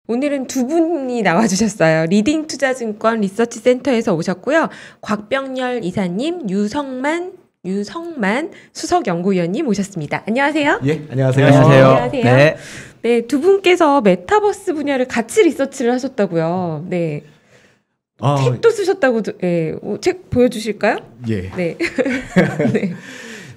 오늘은 두 분이 나와주셨어요. 리딩 투자증권 리서치 센터에서 오셨고요. 곽병렬 이사님, 유성만 수석연구위원님 오셨습니다. 안녕하세요. 예, 안녕하세요. 안녕하세요. 네. 네, 두 분께서 메타버스 분야를 같이 리서치를 하셨다고요. 네. 책도 쓰셨다고, 네. 책 보여주실까요? 예. 네. 네.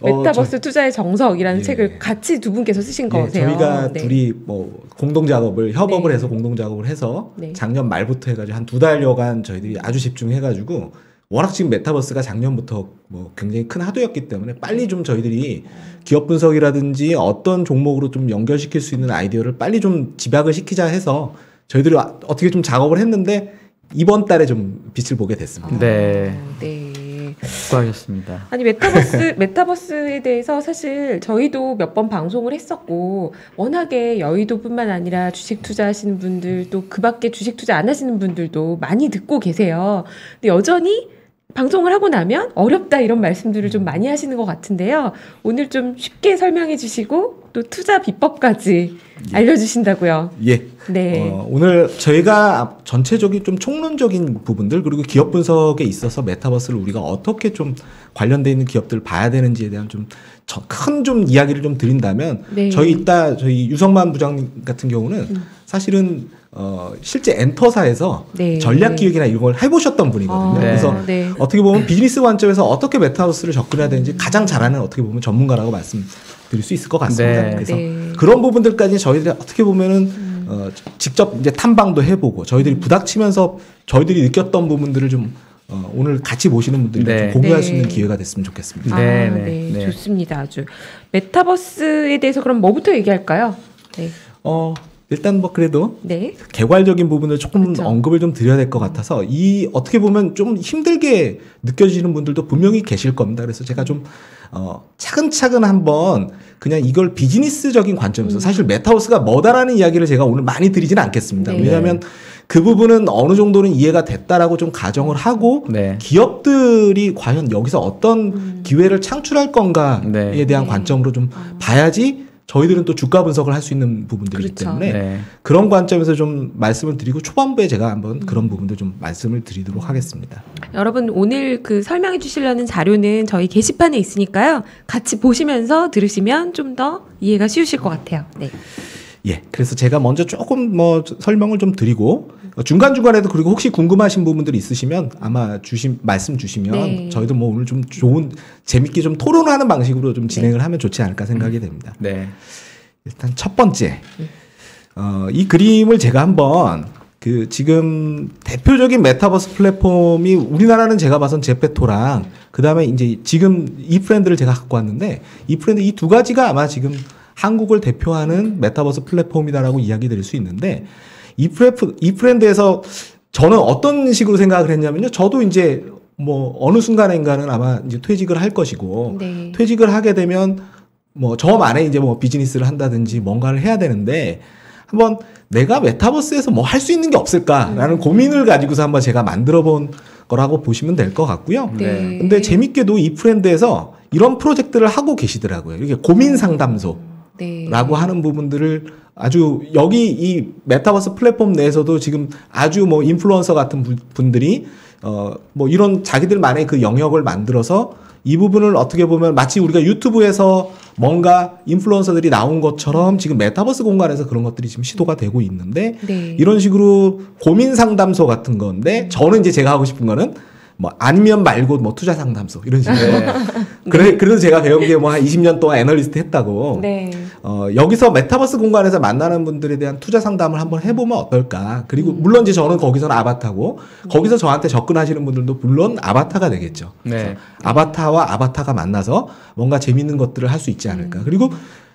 메타버스 투자의 정석이라는 책을 같이 두 분께서 쓰신 거세요. 저희가 둘이 뭐 협업을 해서 공동 작업을 해서 작년 말부터 해가지고 한 2달여간 저희들이 아주 집중해가지고 워낙 지금 메타버스가 작년부터 뭐 굉장히 큰 화두였기 때문에 빨리 좀 저희들이 기업 분석이라든지 어떤 종목으로 좀 연결시킬 수 있는 아이디어를 빨리 좀 집약을 시키자 해서 저희들이 어떻게 좀 작업을 했는데 이번 달에 좀 빛을 보게 됐습니다. 네. 네. 수고하셨습니다. 아니 메타버스에 대해서 사실 저희도 몇 번 방송을 했었고 워낙에 여의도뿐만 아니라 주식 투자하시는 분들 또 그 밖에 주식 투자 안 하시는 분들도 많이 듣고 계세요. 근데 여전히 방송을 하고 나면 어렵다 이런 말씀들을 좀 많이 하시는 것 같은데요. 오늘 좀 쉽게 설명해 주시고 또 투자 비법까지 알려주신다고요. 예. 네. 오늘 저희가 전체적인 좀 총론적인 부분들 그리고 기업 분석에 있어서 메타버스를 우리가 어떻게 좀 관련되어 있는 기업들을 봐야 되는지에 대한 좀 큰 좀 이야기를 좀 드린다면 저희 유성만 부장님 같은 경우는 사실은 실제 엔터사에서 전략기획이나 이런 걸 해보셨던 분이거든요. 그래서 어떻게 보면 비즈니스 관점에서 어떻게 메타버스를 접근해야 되는지 가장 잘하는 어떻게 보면 전문가라고 말씀드릴 수 있을 것 같습니다. 그래서 그런 부분들까지 저희들이 어떻게 보면은 직접 이제 탐방도 해보고 저희들이 부닥치면서 저희들이 느꼈던 부분들을 좀 오늘 같이 모시는 분들이 좀 공유할 수 있는 기회가 됐으면 좋겠습니다. 네. 좋습니다. 아주 메타버스에 대해서 그럼 뭐부터 얘기할까요? 네. 일단 뭐 그래도 개괄적인 부분을 조금 언급을 좀 드려야 될 것 같아서 이 어떻게 보면 좀 힘들게 느껴지는 분들도 분명히 계실 겁니다. 그래서 제가 좀 차근차근 한번 그냥 이걸 비즈니스적인 관점에서 사실 메타버스가 뭐다라는 이야기를 제가 오늘 많이 드리지는 않겠습니다. 왜냐하면 그 부분은 어느 정도는 이해가 됐다라고 좀 가정을 하고 기업들이 과연 여기서 어떤 기회를 창출할 건가에 대한 관점으로 좀 봐야지 저희들은 또 주가 분석을 할 수 있는 부분들이기 때문에 그런 관점에서 좀 말씀을 드리고 초반부에 제가 한번 그런 부분들 좀 말씀을 드리도록 하겠습니다. 여러분 오늘 그 설명해 주시려는 자료는 저희 게시판에 있으니까요. 같이 보시면서 들으시면 좀 더 이해가 쉬우실 것 같아요. 네. 예, 그래서 제가 먼저 조금 설명을 좀 드리고 중간중간에도 그리고 혹시 궁금하신 부분들이 있으시면 아마 말씀 주시면 저희도 뭐 오늘 좀 좋은 재밌게 좀 토론하는 방식으로 좀 진행을 하면 좋지 않을까 생각이 됩니다. 일단 첫 번째 이 그림을 제가 한번 지금 대표적인 메타버스 플랫폼이 우리나라는 제가 봐선 제페토랑 그다음에 이제 지금 이프렌드를 제가 갖고 왔는데 이프렌드 이 두 가지가 아마 지금 한국을 대표하는 메타버스 플랫폼이다라고 이야기 드릴 수 있는데 이프렌드에서 저는 어떤 식으로 생각을 했냐면요. 저도 이제 뭐 어느 순간인가는 아마 이제 퇴직을 할 것이고 퇴직을 하게 되면 뭐 저만의 이제 뭐 비즈니스를 한다든지 뭔가를 해야 되는데 한번 내가 메타버스에서 뭐 할 수 있는 게 없을까라는 고민을 가지고서 한번 제가 만들어 본 거라고 보시면 될 것 같고요. 근데 재밌게도 이프렌드에서 이런 프로젝트를 하고 계시더라고요. 이렇게 고민 상담소. 라고 하는 부분들을 아주 여기 이 메타버스 플랫폼 내에서도 지금 아주 뭐 인플루언서 같은 분들이 뭐 이런 자기들만의 그 영역을 만들어서 이 부분을 어떻게 보면 마치 우리가 유튜브에서 뭔가 인플루언서들이 나온 것처럼 지금 메타버스 공간에서 그런 것들이 지금 시도가 되고 있는데 이런 식으로 고민 상담소 같은 건데 저는 이제 제가 하고 싶은 거는 뭐 아니면 말고 뭐 투자 상담소 이런 식으로 그래도 제가 배운 게 뭐 한 20년 동안 애널리스트 했다고 여기서 메타버스 공간에서 만나는 분들에 대한 투자 상담을 한번 해보면 어떨까. 그리고 물론 이제 저는 거기서는 아바타고 거기서 저한테 접근하시는 분들도 물론 아바타가 되겠죠. 아바타와 아바타가 만나서 뭔가 재밌는 것들을 할 수 있지 않을까. 그리고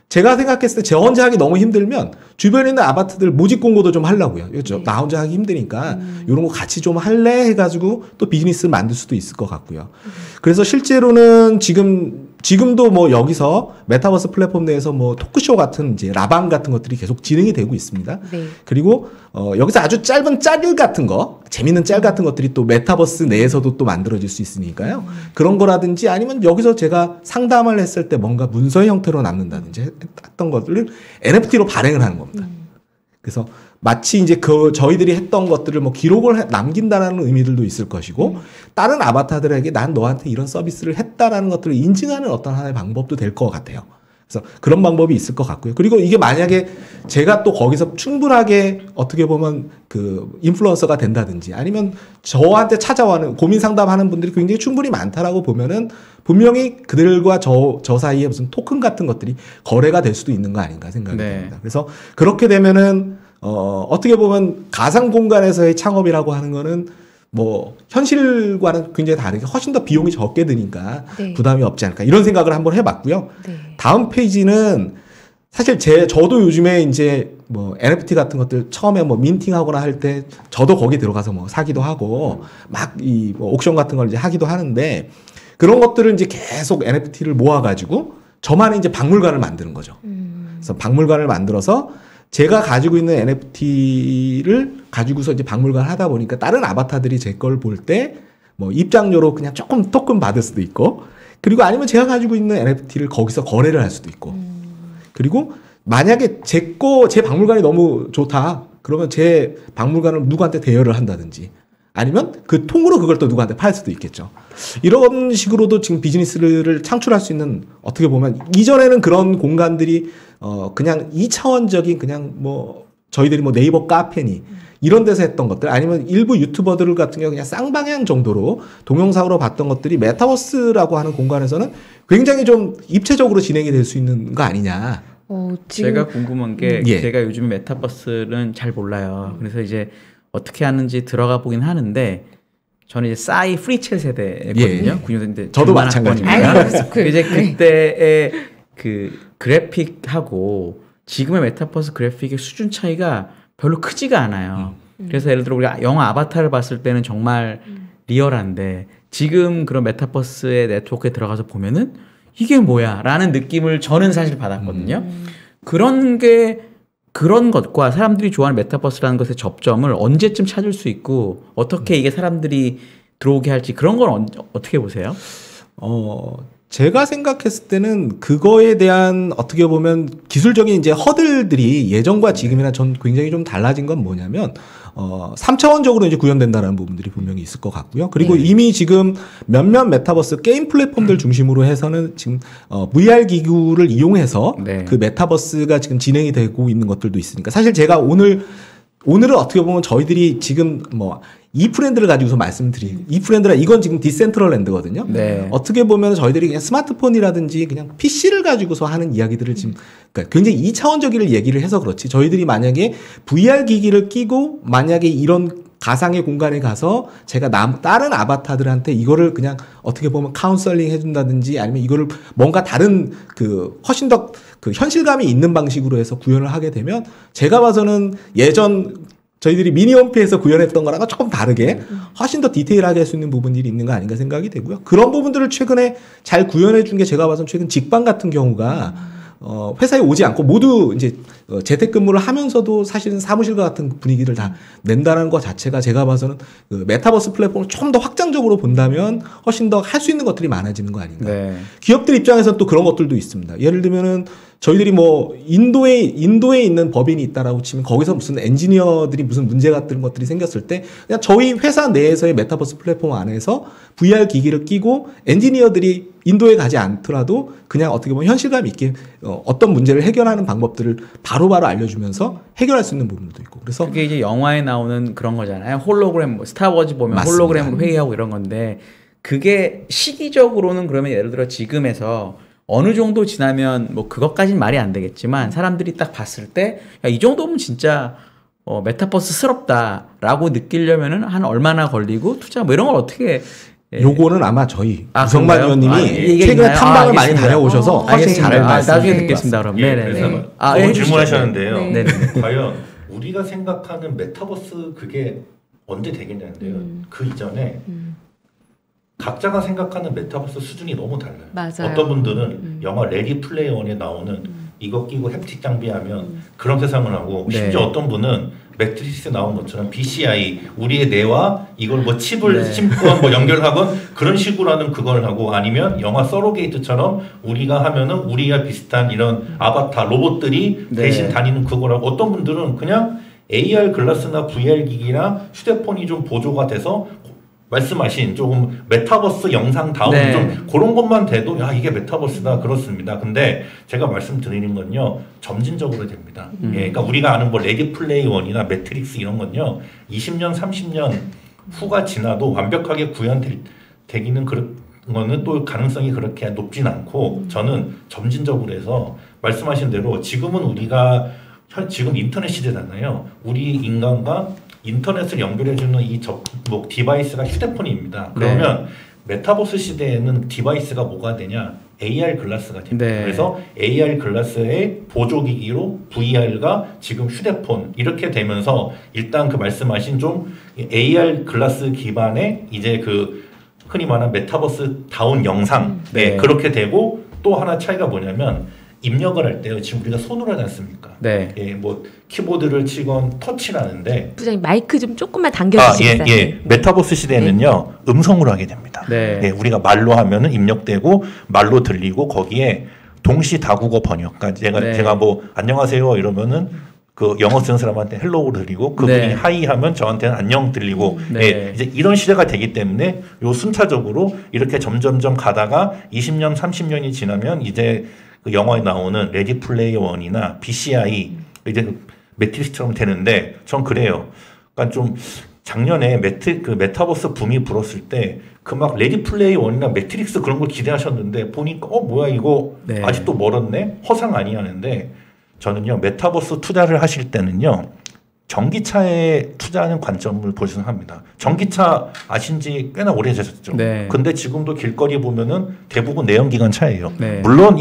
제가 생각했을 때 저 혼자 하기 너무 힘들면 주변에 있는 아바타들 모집 공고도 좀 하려고요. 그렇죠? 나 혼자 하기 힘드니까 이런 거 같이 좀 할래 해가지고 또 비즈니스를 만들 수도 있을 것 같고요. 그래서 실제로는 지금도 뭐 여기서 메타버스 플랫폼 내에서 뭐 토크쇼 같은 이제 라방 같은 것들이 계속 진행이 되고 있습니다. 그리고 여기서 아주 짧은 짤 같은 거, 재밌는 짤 같은 것들이 또 메타버스 내에서도 또 만들어질 수 있으니까요. 그런 거라든지 아니면 여기서 제가 상담을 했을 때 뭔가 문서의 형태로 남는다든지 했던 것들을 NFT로 발행을 하는 겁니다. 그래서 마치 이제 저희들이 했던 것들을 뭐 기록을 남긴다라는 의미들도 있을 것이고 다른 아바타들에게 난 너한테 이런 서비스를 했다라는 것들을 인증하는 어떤 하나의 방법도 될 것 같아요. 그래서 그런 방법이 있을 것 같고요. 그리고 이게 만약에 제가 또 거기서 충분하게 어떻게 보면 그 인플루언서가 된다든지 아니면 저한테 찾아와는 고민 상담하는 분들이 굉장히 충분히 많다라고 보면은 분명히 그들과 저 사이에 무슨 토큰 같은 것들이 거래가 될 수도 있는 거 아닌가 생각이 듭니다. 그래서 그렇게 되면은 어떻게 보면 가상 공간에서의 창업이라고 하는 거는 뭐 현실과는 굉장히 다르게 훨씬 더 비용이 적게 드니까 네. 부담이 없지 않을까 이런 생각을 한번 해봤고요. 네. 다음 페이지는 사실 저도 요즘에 이제 뭐 NFT 같은 것들 처음에 뭐 민팅하거나 할 때 저도 거기 들어가서 뭐 사기도 하고 막 이 뭐 옥션 같은 걸 이제 하기도 하는데 그런 것들을 이제 계속 NFT를 모아가지고 저만의 이제 박물관을 만드는 거죠. 그래서 박물관을 만들어서 제가 가지고 있는 NFT를 가지고서 이제 박물관을 하다 보니까 다른 아바타들이 제 걸 볼 때 뭐 입장료로 그냥 조금 토큰 받을 수도 있고 그리고 아니면 제가 가지고 있는 NFT를 거기서 거래를 할 수도 있고 그리고 만약에 제 박물관이 너무 좋다 그러면 제 박물관을 누구한테 대여를 한다든지 아니면 그 통으로 그걸 또 누구한테 팔 수도 있겠죠. 이런 식으로도 지금 비즈니스를 창출할 수 있는 어떻게 보면 이전에는 그런 공간들이 그냥 2차원적인 그냥 뭐 저희들이 뭐 네이버 카페니 이런 데서 했던 것들 아니면 일부 유튜버들 같은 경우 그냥 쌍방향 정도로 동영상으로 봤던 것들이 메타버스라고 하는 공간에서는 굉장히 좀 입체적으로 진행이 될 수 있는 거 아니냐. 지금 제가 궁금한 게 제가 요즘 메타버스는 잘 몰라요. 그래서 이제 어떻게 하는지 들어가 보긴 하는데 저는 이제 싸이 프리첼 세대거든요. 96년대 저도 마찬가지입니다. 이제 그때의 그 그래픽하고 지금의 메타버스 그래픽의 수준 차이가 별로 크지가 않아요. 그래서 예를 들어 우리가 영화 아바타를 봤을 때는 정말 리얼한데 지금 그런 메타버스의 네트워크에 들어가서 보면은 이게 뭐야 라는 느낌을 저는 사실 받았거든요. 그런 것과 사람들이 좋아하는 메타버스라는 것의 접점을 언제쯤 찾을 수 있고 어떻게 이게 사람들이 들어오게 할지 그런 건 어떻게 보세요? 제가 생각했을 때는 그거에 대한 어떻게 보면 기술적인 이제 허들들이 예전과 지금이나 전 굉장히 좀 달라진 건 뭐냐면 3차원적으로 이제 구현된다는 부분들이 분명히 있을 것 같고요. 그리고 이미 지금 몇몇 메타버스 게임 플랫폼들 중심으로 해서는 지금 VR 기구를 이용해서 그 메타버스가 지금 진행이 되고 있는 것들도 있으니까 사실 제가 오늘은 어떻게 보면 저희들이 지금 뭐 이프렌드를 가지고서 말씀드린 이프렌드라 이건 지금 디센트럴랜드거든요. 어떻게 보면 저희들이 그냥 스마트폰이라든지 그냥 PC를 가지고서 하는 이야기들을 지금 그러니까 굉장히 2차원적인 얘기를 해서 그렇지 저희들이 만약에 VR 기기를 끼고 만약에 이런 가상의 공간에 가서 제가 다른 아바타들한테 이거를 그냥 어떻게 보면 카운셀링 해준다든지 아니면 이거를 뭔가 다른 그 훨씬 더 그 현실감이 있는 방식으로 해서 구현을 하게 되면 제가 봐서는 예전 저희들이 미니홈피에서 구현했던 거랑은 조금 다르게 훨씬 더 디테일하게 할 수 있는 부분들이 있는 거 아닌가 생각이 되고요. 그런 부분들을 최근에 잘 구현해 준 게 제가 봐서는 최근 직방 같은 경우가 회사에 오지 않고 모두 이제 재택근무를 하면서도 사실은 사무실과 같은 분위기를 다 낸다는 것 자체가 제가 봐서는 그 메타버스 플랫폼을 좀 더 확장적으로 본다면 훨씬 더 할 수 있는 것들이 많아지는 거 아닌가. 기업들 입장에서는 또 그런 것들도 있습니다. 예를 들면은 저희들이 뭐 인도에 있는 법인이 있다라고 치면 거기서 무슨 엔지니어들이 무슨 문제 같은 것들이 생겼을 때 그냥 저희 회사 내에서의 메타버스 플랫폼 안에서 VR 기기를 끼고 엔지니어들이 인도에 가지 않더라도 그냥 어떻게 보면 현실감 있게 어떤 문제를 해결하는 방법들을 바로바로 알려주면서 해결할 수 있는 부분도 있고 그래서 그게 이제 영화에 나오는 그런 거잖아요. 홀로그램 스타워즈 보면 맞습니다. 홀로그램으로 회의하고 이런 건데 그게 시기적으로는 그러면 예를 들어 지금에서 어느 정도 지나면 뭐 그것까지는 말이 안 되겠지만 사람들이 딱 봤을 때 야, 이 정도면 진짜 메타버스스럽다라고 느끼려면은 한 얼마나 걸리고 투자 뭐 이런 걸 어떻게 요거는 아마 저희 우성만 의원님이 최근에 탐방을 많이 다녀오셔서 훨씬 잘 나중에 듣겠습니다. 그럼 그래서 질문하셨는데요. 과연 우리가 생각하는 메타버스 그게 언제 되겠냐는데요. 그 이전에 각자가 생각하는 메타버스 수준이 너무 달라요. 맞아요. 어떤 분들은 영화 레디 플레이어 원에 나오는 이거 끼고 햅틱 장비하면 그런 세상을 하고 심지어 어떤 분은 매트리스에 나온 것처럼 BCI 우리의 뇌와 이걸 뭐 칩을 심건 뭐 연결하건 그런 식으로 하는 그걸 하고 아니면 영화 서로게이트처럼 우리가 하면은 우리와 비슷한 이런 아바타 로봇들이 대신 다니는 그걸 하고 어떤 분들은 그냥 AR 글라스나 VR 기기나 휴대폰이 좀 보조가 돼서 말씀하신 조금 메타버스 영상 다운 네. 좀 그런 것만 돼도 야 이게 메타버스다 그렇습니다. 근데 제가 말씀드리는 건요 점진적으로 됩니다. 예, 그러니까 우리가 아는 뭐 레디 플레이 원이나 매트릭스 이런 건요 20년 30년 후가 지나도 완벽하게 구현되기는 그런 거는 또 가능성이 그렇게 높진 않고 저는 점진적으로 해서 말씀하신 대로 지금은 우리가 지금 인터넷 시대잖아요. 우리 인간과 인터넷을 연결해주는 이 디바이스가 휴대폰입니다. 그러면 메타버스 시대에는 디바이스가 뭐가 되냐? AR 글라스가 됩니다. 네. 그래서 AR 글라스의 보조기기로 VR과 지금 휴대폰 이렇게 되면서 일단 그 말씀하신 좀 AR 글라스 기반의 이제 그 흔히 말하는 메타버스 다운 영상 네. 그렇게 되고 또 하나 차이가 뭐냐면 입력을 할 때요. 지금 우리가 손으로 하지 않습니까? 네. 예, 뭐 키보드를 치건 터치를 하는데 부장님 마이크 좀 조금만 당겨주시겠어요? 예. 메타버스 시대에는요. 음성으로 하게 됩니다. 네. 예, 우리가 말로 하면은 입력되고 말로 들리고 거기에 동시 다국어 번역. 그러니까 제가 뭐 안녕하세요 이러면은 그 영어 쓰는 사람한테 헬로우 들리고 그분이 하이 하면 저한테는 안녕 들리고 예, 이제 이런 시대가 되기 때문에 요 순차적으로 이렇게 점점점 가다가 20년 30년이 지나면 이제 그 영화에 나오는 레디 플레이 원이나 BCI 이제 매트릭스처럼 되는데 전 그래요. 그러니까 좀 작년에 메타버스 붐이 불었을 때 그 막 레디 플레이 원이나 매트릭스 그런 걸 기대하셨는데 보니까 뭐야 이거 아직도 멀었네 허상 아니야 하는데 저는요 메타버스 투자를 하실 때는요 전기차에 투자하는 관점을 보셔야 합니다. 전기차 아신 지 꽤나 오래되셨죠. 네. 근데 지금도 길거리 보면은 대부분 내연기관 차예요. 네. 물론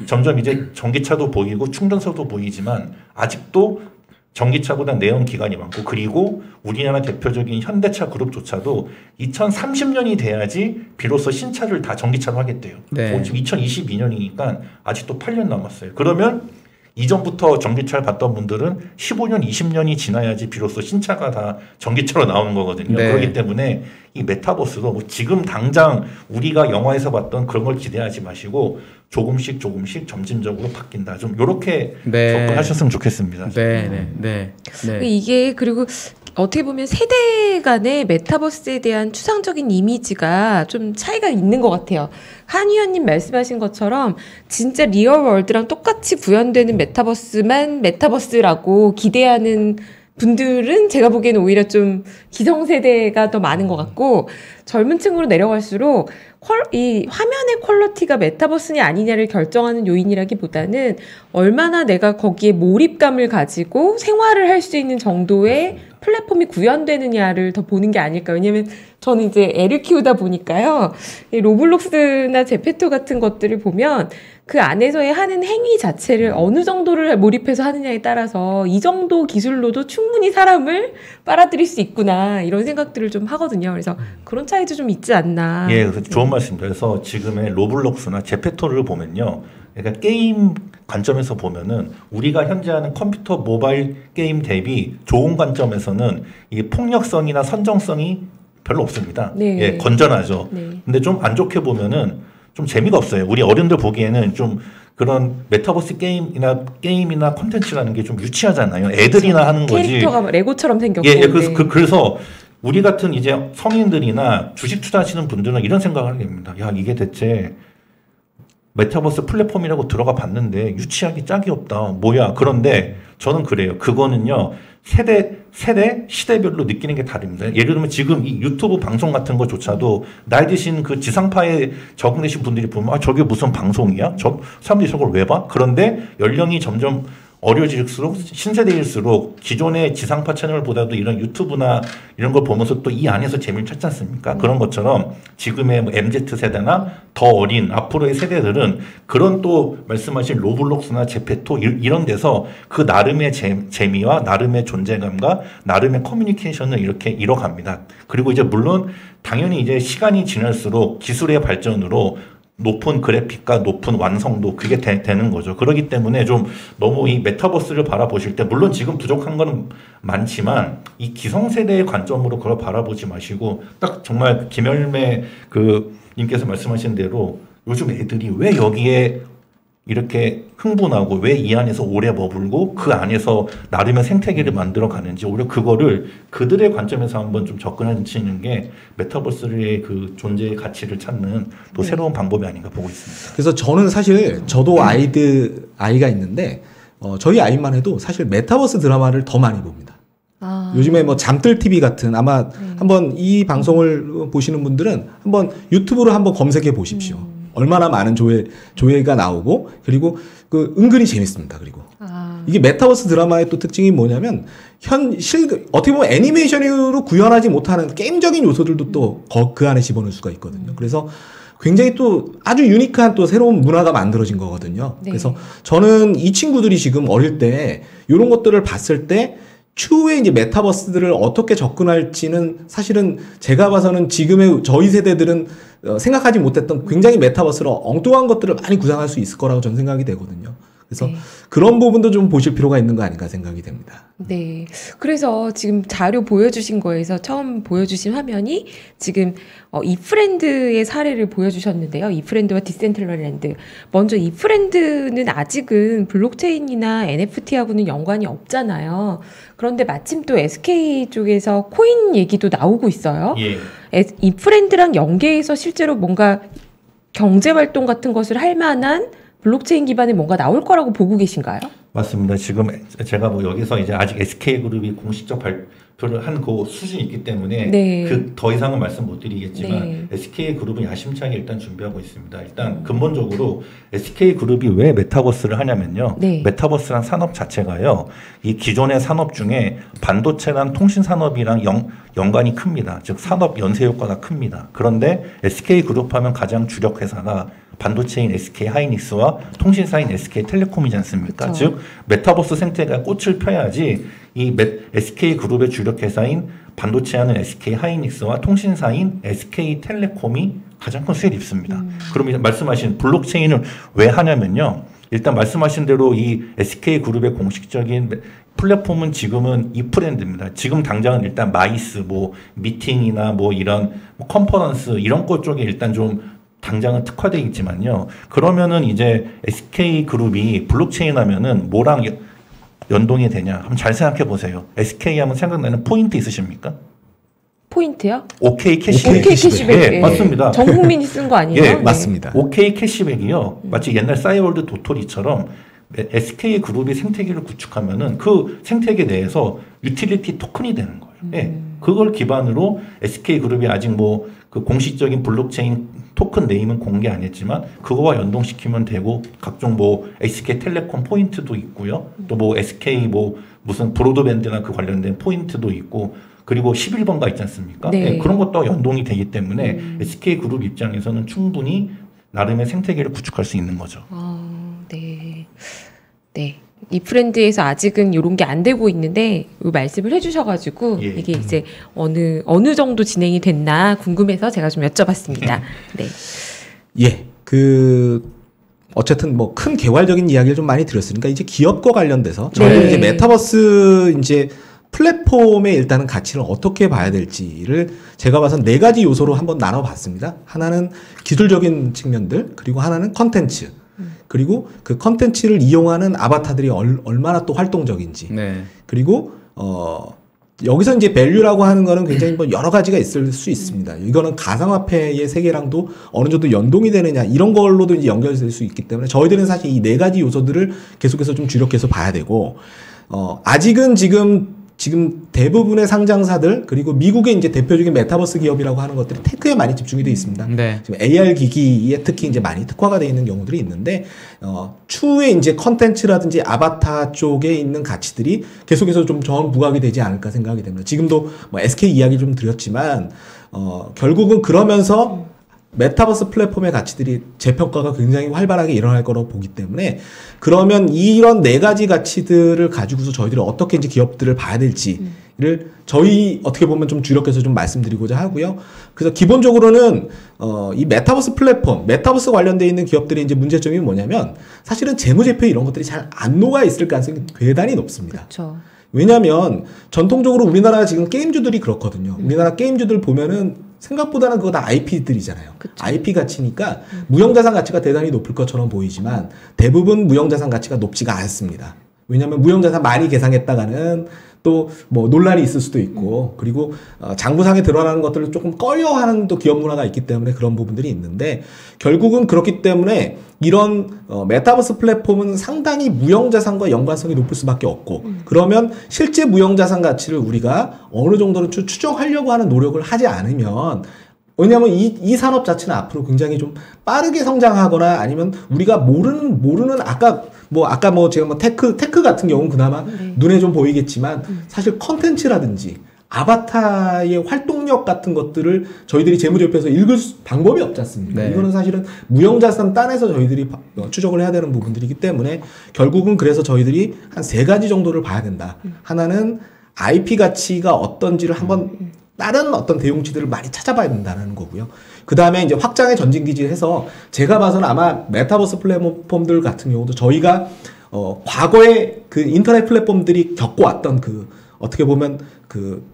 점점 이제 전기차도 보이고 충전소도 보이지만 아직도 전기차보다 내연기관이 많고 그리고 우리나라 대표적인 현대차 그룹조차도 2030년이 돼야지 비로소 신차를 다 전기차로 하겠대요. 네. 지금 2022년이니까 아직도 8년 남았어요. 그러면 이전부터 전기차를 봤던 분들은 15년, 20년이 지나야지 비로소 신차가 다 전기차로 나오는 거거든요. 네. 그렇기 때문에 이 메타버스도 뭐 지금 당장 우리가 영화에서 봤던 그런 걸 기대하지 마시고 조금씩 점진적으로 바뀐다. 좀 이렇게 접근하셨으면 좋겠습니다. 네. 이게 그리고 어떻게 보면 세대 간의 메타버스에 대한 추상적인 이미지가 좀 차이가 있는 것 같아요. 한 의원님 말씀하신 것처럼 진짜 리얼월드랑 똑같이 구현되는 메타버스만 메타버스라고 기대하는 분들은 제가 보기에는 오히려 좀 기성세대가 더 많은 것 같고 젊은 층으로 내려갈수록 이 화면의 퀄리티가 메타버스냐 아니냐를 결정하는 요인이라기보다는 얼마나 내가 거기에 몰입감을 가지고 생활을 할 수 있는 정도의 플랫폼이 구현되느냐를 더 보는 게 아닐까. 왜냐면 저는 이제 애를 키우다 보니까요. 이 로블록스나 제페토 같은 것들을 보면 그 안에서의 하는 행위 자체를 어느 정도를 몰입해서 하느냐에 따라서 이 정도 기술로도 충분히 사람을 빨아들일 수 있구나 이런 생각들을 좀 하거든요. 그래서 그런 차이도 좀 있지 않나. 예, 그래서 좋은 말씀입니다. 그래서 지금의 로블록스나 제페토를 보면요. 그러니까 게임 관점에서 보면은 우리가 현재 하는 컴퓨터 모바일 게임 대비 좋은 관점에서는 이 폭력성이나 선정성이 별로 없습니다. 네. 예, 건전하죠. 네. 근데 좀 안 좋게 보면은 좀 재미가 없어요. 우리 어른들 보기에는 좀 그런 메타버스 게임이나 콘텐츠라는 게 좀 유치하잖아요. 애들이나 하는 거지. 캐릭터가 레고처럼 생겼고. 예, 그래서 우리 같은 이제 성인들이나 주식 투자하시는 분들은 이런 생각을 하게 됩니다. 야, 이게 대체 메타버스 플랫폼이라고 들어가 봤는데 유치하기 짝이 없다. 뭐야. 그런데 저는 그래요. 그거는요. 시대별로 느끼는 게 다릅니다. 예를 들면 지금 이 유튜브 방송 같은 거조차도 나이 드신 그 지상파에 적응되신 분들이 보면 저게 무슨 방송이야? 사람들이 저걸 왜 봐? 그런데 연령이 점점 어려질수록 신세대일수록 기존의 지상파 채널보다도 이런 유튜브나 이런 걸 보면서 또 이 안에서 재미를 찾지 않습니까? 그런 것처럼 지금의 뭐 MZ세대나 더 어린 앞으로의 세대들은 그런 또 말씀하신 로블록스나 제페토 이런 데서 그 나름의 재미와 나름의 존재감과 나름의 커뮤니케이션을 이렇게 이뤄갑니다. 그리고 이제 물론 당연히 이제 시간이 지날수록 기술의 발전으로 높은 그래픽과 높은 완성도 그게 되는 거죠. 그렇기 때문에 좀 너무 이 메타버스를 바라보실 때 물론 지금 부족한 거는 많지만 이 기성세대의 관점으로 그걸 바라보지 마시고 딱 정말 김열매 그 님께서 말씀하신 대로 요즘 애들이 왜 여기에 이렇게 흥분하고 왜 이 안에서 오래 머물고 그 안에서 나름의 생태계를 만들어 가는지 오히려 그거를 그들의 관점에서 한번 좀 접근하시는 게 메타버스의 그 존재의 가치를 찾는 또 새로운 방법이 아닌가 보고 있습니다. 그래서 저는 사실 저도 아이가 있는데 저희 아이만 해도 사실 메타버스 드라마를 더 많이 봅니다. 요즘에 뭐 잠들 TV 같은 아마 한번 이 방송을 보시는 분들은 한번 유튜브로 한번 검색해 보십시오. 얼마나 많은 조회가 나오고 그리고 그 은근히 재밌습니다. 그리고 이게 메타버스 드라마의 또 특징이 뭐냐면 어떻게 보면 애니메이션으로 구현하지 못하는 게임적인 요소들도 또 그 안에 집어넣을 수가 있거든요. 그래서 굉장히 또 아주 유니크한 또 새로운 문화가 만들어진 거거든요. 네. 그래서 저는 이 친구들이 지금 어릴 때 이런 것들을 봤을 때 추후에 이제 메타버스들을 어떻게 접근할지는 사실은 제가 봐서는 지금의 저희 세대들은 생각하지 못했던 굉장히 메타버스로 엉뚱한 것들을 많이 구상할 수 있을 거라고 저는 생각이 되거든요. 그래서 그런 부분도 좀 보실 필요가 있는 거 아닌가 생각이 됩니다. 네. 그래서 지금 자료 보여주신 거에서 처음 보여주신 화면이 지금 이프렌드의 사례를 보여주셨는데요. 이프렌드와 디센트럴랜드. 먼저 이프렌드는 아직은 블록체인이나 NFT하고는 연관이 없잖아요. 그런데 마침 또 SK 쪽에서 코인 얘기도 나오고 있어요. 예. 이프렌드랑 연계해서 실제로 뭔가 경제활동 같은 것을 할 만한 블록체인 기반의 뭔가 나올 거라고 보고 계신가요? 맞습니다. 지금 제가 뭐 여기서 이제 아직 SK그룹이 공식적 발표를 한 그 수준이 있기 때문에 그 더 이상은 말씀 못 드리겠지만 SK그룹은 야심차게 일단 준비하고 있습니다. 일단 근본적으로 SK그룹이 왜 메타버스를 하냐면요. 메타버스란 산업 자체가요. 이 기존의 산업 중에 반도체랑 통신 산업이랑 연관이 큽니다. 즉 산업 연쇄 효과가 큽니다. 그런데 SK그룹 하면 가장 주력 회사가 반도체인 SK 하이닉스와 통신사인 SK 텔레콤이지 않습니까? 그쵸. 즉 메타버스 생태가 꽃을 펴야지 이 SK 그룹의 주력 회사인 반도체하는 SK 하이닉스와 통신사인 SK 텔레콤이 가장 큰 수혜를 입습니다. 그럼 말씀하신 블록체인을 왜 하냐면요. 일단 말씀하신 대로 이 SK 그룹의 공식적인 플랫폼은 지금은 이프렌드입니다. 지금 당장은 일단 마이스, 뭐 미팅이나 뭐 이런 컨퍼런스 이런 것 쪽에 일단 좀 당장은 특화되어 있지만요. 그러면은 이제 SK그룹이 블록체인 하면은 뭐랑 연동이 되냐? 한번 잘 생각해 보세요. SK 하면 생각나는 포인트 있으십니까? 포인트요? OK 캐시백. OK 캐시백. 예, 맞습니다. 전 국민이 쓴 거 아니에요? 예, 맞습니다. OK 캐시백이요. 마치 옛날 싸이월드 도토리처럼 SK그룹이 생태계를 구축하면은 그 생태계 내에서 유틸리티 토큰이 되는 거예요. 예. 그걸 기반으로 SK그룹이 아직 뭐 그 공식적인 블록체인 토큰 네임은 공개 안 했지만 그거와 연동시키면 되고 각종 뭐 SK텔레콤 포인트도 있고요. 또 뭐 SK 뭐 무슨 브로드밴드나 그 관련된 포인트도 있고 그리고 11번가 있지 않습니까? 네, 그런 것도 연동이 되기 때문에 SK그룹 입장에서는 충분히 나름의 생태계를 구축할 수 있는 거죠. 네. 네. 이프렌드에서 아직은 이런 게 안 되고 있는데 말씀을 해주셔가지고 이게 이제 어느 정도 진행이 됐나 궁금해서 제가 좀 여쭤봤습니다. 네. 예, 어쨌든 뭐 큰 개괄적인 이야기를 좀 많이 드렸으니까 이제 기업과 관련돼서 저희는 이제 메타버스 이제 플랫폼의 일단은 가치를 어떻게 봐야 될지를 제가 봐선 4가지 요소로 한번 나눠봤습니다. 하나는 기술적인 측면들, 그리고 하나는 컨텐츠. 그리고 그 컨텐츠를 이용하는 아바타들이 얼마나 또 활동적인지. 그리고 여기서 이제 밸류라고 하는 거는 굉장히 뭐 여러 가지가 있을 수 있습니다. 이거는 가상화폐의 세계랑도 어느 정도 연동이 되느냐 이런 걸로도 이제 연결될 수 있기 때문에 저희들은 사실 이 4가지 요소들을 계속해서 좀 주력해서 봐야 되고 아직은 지금 대부분의 상장사들 그리고 미국의 이제 대표적인 메타버스 기업이라고 하는 것들이 테크에 많이 집중이 되어 있습니다. 지금 AR 기기에 특히 이제 많이 특화가 되어 있는 경우들이 있는데 추후에 이제 컨텐츠라든지 아바타 쪽에 있는 가치들이 계속해서 좀 저항 부각이 되지 않을까 생각이 됩니다. 지금도 뭐 SK 이야기 좀 드렸지만 결국은 그러면서 메타버스 플랫폼의 가치들이 재평가가 굉장히 활발하게 일어날 거라고 보기 때문에 그러면 이런 4가지 가치들을 가지고서 저희들이 어떻게 이제 기업들을 봐야 될지를 저희 어떻게 보면 좀 주력해서 좀 말씀드리고자 하고요. 그래서 기본적으로는 이 메타버스 플랫폼, 메타버스 관련되어 있는 기업들의 이제 문제점이 뭐냐면 사실은 재무제표 이런 것들이 잘 안 녹아 있을 가능성이 대단히 높습니다. 그렇죠. 왜냐하면 전통적으로 우리나라 지금 게임주들이 그렇거든요. 우리나라 게임주들 보면은 생각보다는 그거 다 IP들이잖아요. 그쵸. IP 가치니까 무형자산 가치가 대단히 높을 것처럼 보이지만 대부분 무형자산 가치가 높지가 않습니다. 왜냐하면 무형자산 많이 계상했다가는 또 뭐 논란이 있을 수도 있고 그리고 장부상에 드러나는 것들을 조금 꺼려하는 또 기업 문화가 있기 때문에 그런 부분들이 있는데 결국은 그렇기 때문에 이런 메타버스 플랫폼은 상당히 무형자산과 연관성이 높을 수밖에 없고 그러면 실제 무형자산 가치를 우리가 어느 정도는 추정하려고 하는 노력을 하지 않으면 왜냐하면 이 산업 자체는 앞으로 굉장히 좀 빠르게 성장하거나 아니면 우리가 모르는 아까 제가 뭐 테크 같은 경우는 그나마 눈에 좀 보이겠지만 사실 컨텐츠라든지 아바타의 활동력 같은 것들을 저희들이 재무제표에서 읽을 방법이 없지 않습니까? 네. 이거는 사실은 무형자산 딴에서 저희들이 추적을 해야 되는 부분들이기 때문에 결국은 그래서 저희들이 한 3가지 정도를 봐야 된다. 하나는 IP 가치가 어떤지를 한번 다른 어떤 대용치들을 많이 찾아봐야 된다는 거고요. 그 다음에 이제 확장의 전진기지를 해서 제가 봐서는 아마 메타버스 플랫폼들 같은 경우도 저희가 과거에 그 인터넷 플랫폼들이 겪어왔던 그 어떻게 보면 그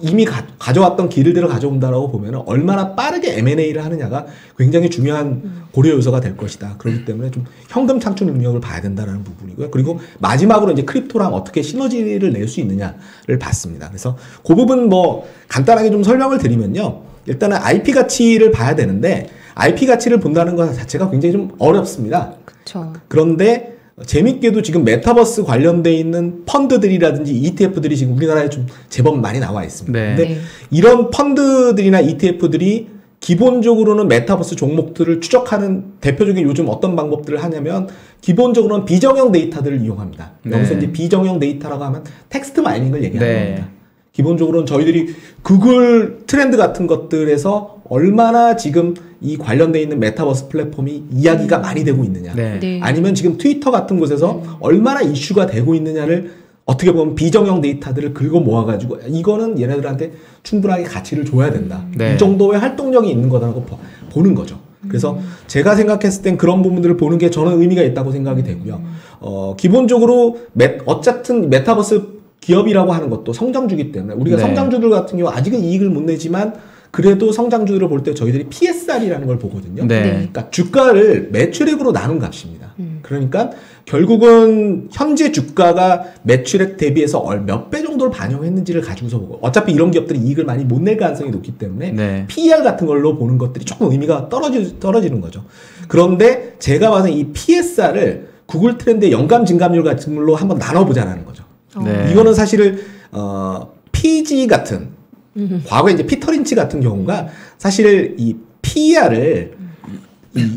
이미 가져왔던 길들을 가져온다라고 보면 얼마나 빠르게 M&A를 하느냐가 굉장히 중요한 고려 요소가 될 것이다. 그렇기 때문에 좀 현금 창출 능력을 봐야 된다는 부분이고요. 그리고 마지막으로 이제 크립토랑 어떻게 시너지를 낼 수 있느냐를 봤습니다. 그래서 그 부분 뭐 간단하게 좀 설명을 드리면요. 일단은 IP 가치를 봐야 되는데 IP 가치를 본다는 것 자체가 굉장히 좀 어렵습니다. 그렇죠. 그런데 재밌게도 지금 메타버스 관련돼 있는 펀드들이라든지 ETF들이 지금 우리나라에 좀 제법 많이 나와 있습니다. 네. 근데 이런 펀드들이나 ETF들이 기본적으로는 메타버스 종목들을 추적하는 대표적인 요즘 어떤 방법들을 하냐면 기본적으로는 비정형 데이터들을 이용합니다. 네. 여기서 이제 비정형 데이터라고 하면 텍스트 마이닝을 얘기하는 네. 겁니다. 기본적으로는 저희들이 구글 트렌드 같은 것들에서 얼마나 지금 이 관련돼 있는 메타버스 플랫폼이 이야기가 많이 되고 있느냐. 네. 네. 아니면 지금 트위터 같은 곳에서 얼마나 이슈가 되고 있느냐를 어떻게 보면 비정형 데이터들을 긁어 모아가지고 이거는 얘네들한테 충분하게 가치를 줘야 된다. 네. 이 정도의 활동력이 있는 거라고 보는 거죠. 그래서 제가 생각했을 땐 그런 부분들을 보는 게 저는 의미가 있다고 생각이 되고요. 기본적으로 어쨌든 메타버스 기업이라고 하는 것도 성장주기 때문에 우리가 네. 성장주들 같은 경우 아직은 이익을 못 내지만 그래도 성장주들을 볼 때 저희들이 PSR이라는 걸 보거든요. 네. 그러니까 주가를 매출액으로 나눈 값입니다. 그러니까 결국은 현재 주가가 매출액 대비해서 몇 배 정도를 반영했는지를 가지고서 보고 어차피 이런 기업들이 이익을 많이 못 낼 가능성이 높기 때문에 네. PER 같은 걸로 보는 것들이 조금 의미가 떨어지는 거죠. 그런데 제가 봐서 이 PSR을 구글 트렌드의 연감 증감률 같은 걸로 한번 나눠보자라는 거죠. 네. 이거는 사실은 PG 같은 과거에 이제 피터 린치 같은 경우가 사실 이 PER을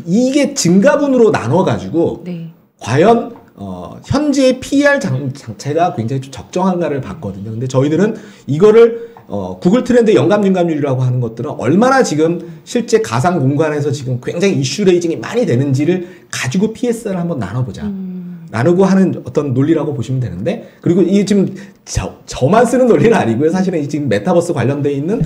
이게 증가분으로 나눠가지고 네. 과연 현재 PER 자체가 굉장히 좀 적정한가를 봤거든요. 근데 저희들은 이거를 구글 트렌드 연감 증감률이라고 하는 것들은 얼마나 지금 실제 가상 공간에서 지금 굉장히 이슈 레이징이 많이 되는지를 가지고 PSR을 한번 나눠보자. 나누고 하는 어떤 논리라고 보시면 되는데 그리고 이 지금 저만 쓰는 논리는 아니고요. 사실은 지금 메타버스 관련돼 있는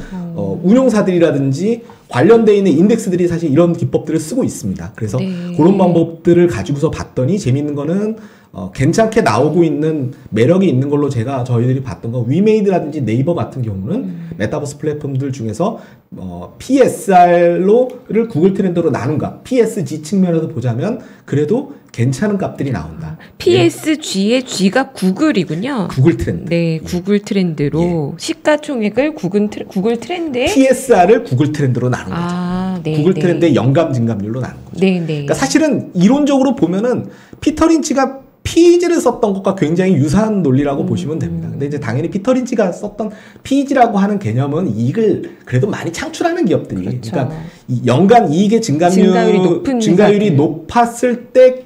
운용사들이라든지 관련돼 있는 인덱스들이 사실 이런 기법들을 쓰고 있습니다. 그래서 네. 그런 방법들을 가지고서 봤더니 재밌는 거는 괜찮게 나오고 있는 매력이 있는 걸로 저희들이 봤던 거 위메이드라든지 네이버 같은 경우는 메타버스 플랫폼들 중에서 PSR를 구글 트렌드로 나눈 값 PSG 측면에서 보자면 그래도 괜찮은 값들이 나온다. PSG의 G가 구글이군요. 구글 트렌드. 네, 구글 트렌드로 시가총액을 구글 트렌드에 PSR을 구글 트렌드로 나눈 거죠. 네, 구글 네. 트렌드의 연감 증감률로 나눈 거죠. 네, 네. 그러니까 사실은 이론적으로 보면은 피터 린치가 PEG를 썼던 것과 굉장히 유사한 논리라고 보시면 됩니다. 근데 이제 당연히 피터 린치가 썼던 PEG라고 하는 개념은 이익을 그래도 많이 창출하는 기업들이. 그렇죠. 그러니까 이 연간 이익의 증가율이 높았을 때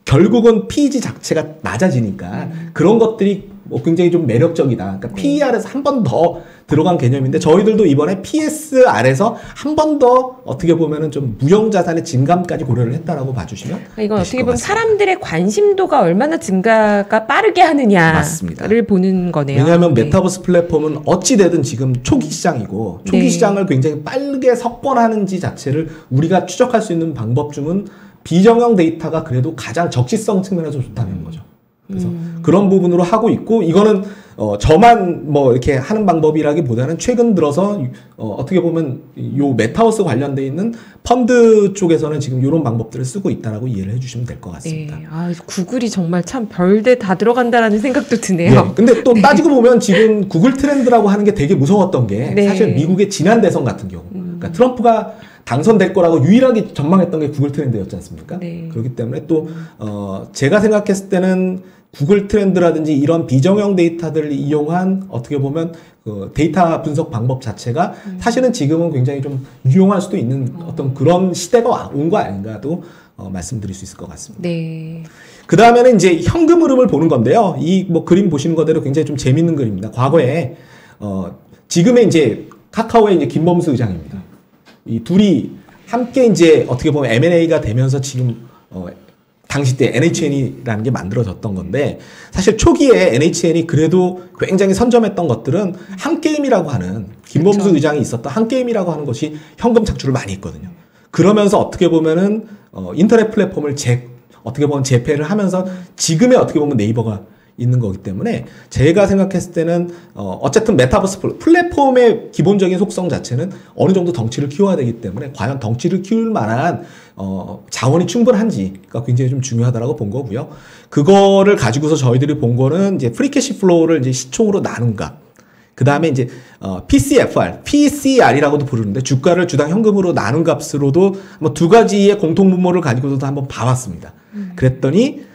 결국은 PEG 자체가 낮아지니까 그런 것들이 굉장히 좀 매력적이다. 그러니까 PER에서 한 번 더 들어간 개념인데 저희들도 이번에 PSR에서 한 번 더 어떻게 보면은 좀 무형자산의 증감까지 고려를 했다라고 봐주시면 이건 되실 어떻게 것 보면 같습니다. 사람들의 관심도가 얼마나 증가가 빠르게 하느냐를 맞습니다. 보는 거네요. 왜냐하면 네. 메타버스 플랫폼은 어찌되든 지금 초기 시장이고 초기 네. 시장을 굉장히 빠르게 석권하는지 자체를 우리가 추적할 수 있는 방법 중은 비정형 데이터가 그래도 가장 적시성 측면에서 좋다는 거죠. 그래서 그런 부분으로 하고 있고 이거는 저만 뭐 이렇게 하는 방법이라기보다는 최근 들어서 어떻게 보면 요 메타버스 관련돼 있는 펀드 쪽에서는 지금 이런 방법들을 쓰고 있다라고 이해를 해주시면 될 것 같습니다. 네. 아, 구글이 정말 참 별데 다 들어간다라는 생각도 드네요. 네. 근데 또 따지고 보면 지금 구글 트렌드라고 하는 게 되게 무서웠던 게 네. 사실 미국의 지난 대선 같은 경우, 그러니까 트럼프가 당선될 거라고 유일하게 전망했던 게 구글 트렌드였지 않습니까? 네. 그렇기 때문에 또 제가 생각했을 때는 구글 트렌드라든지 이런 비정형 데이터들을 이용한 어떻게 보면 그 데이터 분석 방법 자체가 사실은 지금은 굉장히 좀 유용할 수도 있는 어떤 그런 시대가 온 거 아닌가도 말씀드릴 수 있을 것 같습니다. 네. 그 다음에는 이제 현금 흐름을 보는 건데요. 이 뭐 그림 보시는 거대로 굉장히 좀 재밌는 그림입니다. 과거에 지금의 이제 카카오의 이제 김범수 의장입니다. 이 둘이 함께 이제 어떻게 보면 M&A가 되면서 지금 당시 때 NHN이라는 게 만들어졌던 건데 사실 초기에 NHN이 그래도 굉장히 선점했던 것들은 한게임이라고 하는 김범수 그쵸. 의장이 있었던 한게임이라고 하는 것이 현금 착출을 많이 했거든요. 그러면서 어떻게 보면은 인터넷 플랫폼을 어떻게 보면 재패를 하면서 지금의 어떻게 보면 네이버가 있는 거기 때문에 제가 생각했을 때는 어쨌든 메타버스 플랫폼의 기본적인 속성 자체는 어느 정도 덩치를 키워야 되기 때문에 과연 덩치를 키울 만한 자원이 충분한지가 굉장히 좀 중요하다라고 본 거고요. 그거를 가지고서 저희들이 본 거는 이제 프리캐시 플로우를 이제 시총으로 나눈 값. 그 다음에 이제 PCFR, PCR이라고도 부르는데 주가를 주당 현금으로 나눈 값으로도 뭐 두 가지의 공통 분모를 가지고서도 한번 봐왔습니다. 그랬더니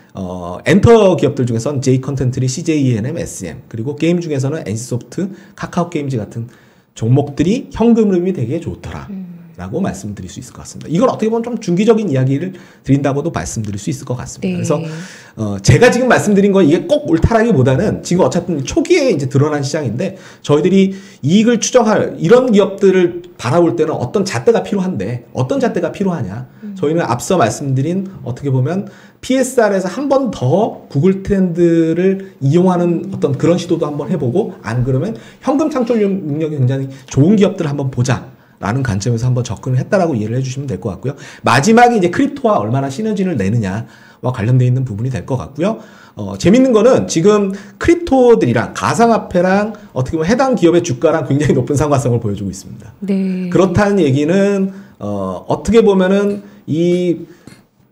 엔터 기업들 중에서는 J 컨텐트리, CJ ENM, SM 그리고 게임 중에서는 NC소프트, 카카오 게임즈 같은 종목들이 현금 흐름이 되게 좋더라. 라고 말씀드릴 수 있을 것 같습니다. 이건 어떻게 보면 좀 중기적인 이야기를 드린다고도 말씀드릴 수 있을 것 같습니다. 네. 그래서 제가 지금 말씀드린 건 이게 꼭 옳다라기보다는 지금 어차피 초기에 이제 드러난 시장인데 저희들이 이익을 추정할 이런 기업들을 바라볼 때는 어떤 잣대가 필요한데 어떤 잣대가 필요하냐? 저희는 앞서 말씀드린 어떻게 보면 PSR에서 한 번 더 구글 트렌드를 이용하는 어떤 그런 시도도 한번 해보고 안 그러면 현금 창출 능력이 굉장히 좋은 기업들을 한번 보자. 라는 관점에서 한번 접근을 했다라고 이해를 해주시면 될 것 같고요. 마지막에 이제 크립토와 얼마나 시너지를 내느냐와 관련되어 있는 부분이 될 것 같고요. 재밌는 거는 지금 크립토들이랑 가상화폐랑 어떻게 보면 해당 기업의 주가랑 굉장히 높은 상관성을 보여주고 있습니다. 네. 그렇다는 얘기는 어떻게 보면은 이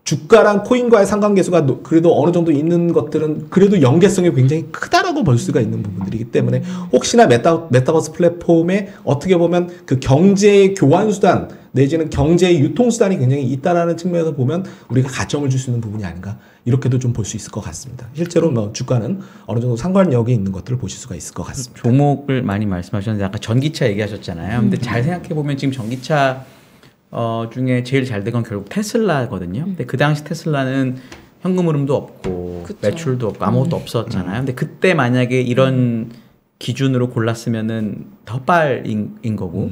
주가랑 코인과의 상관계수가 그래도 어느 정도 있는 것들은 그래도 연계성이 굉장히 크다라고 볼 수가 있는 부분들이기 때문에 혹시나 메타버스 플랫폼에 어떻게 보면 그 경제의 교환 수단 내지는 경제의 유통 수단이 굉장히 있다라는 측면에서 보면 우리가 가점을 줄 수 있는 부분이 아닌가 이렇게도 좀 볼 수 있을 것 같습니다. 실제로 뭐 주가는 어느 정도 상관력이 있는 것들을 보실 수가 있을 것 같습니다. 종목을 많이 말씀하셨는데 아까 전기차 얘기하셨잖아요. 근데 잘 생각해 보면 지금 전기차 중에 제일 잘 된 건 결국 테슬라거든요. 근데 그 당시 테슬라는 현금 흐름도 없고 그쵸. 매출도 없고 아무것도 없었잖아요. 근데 그때 만약에 이런 기준으로 골랐으면은 덧발인 거고.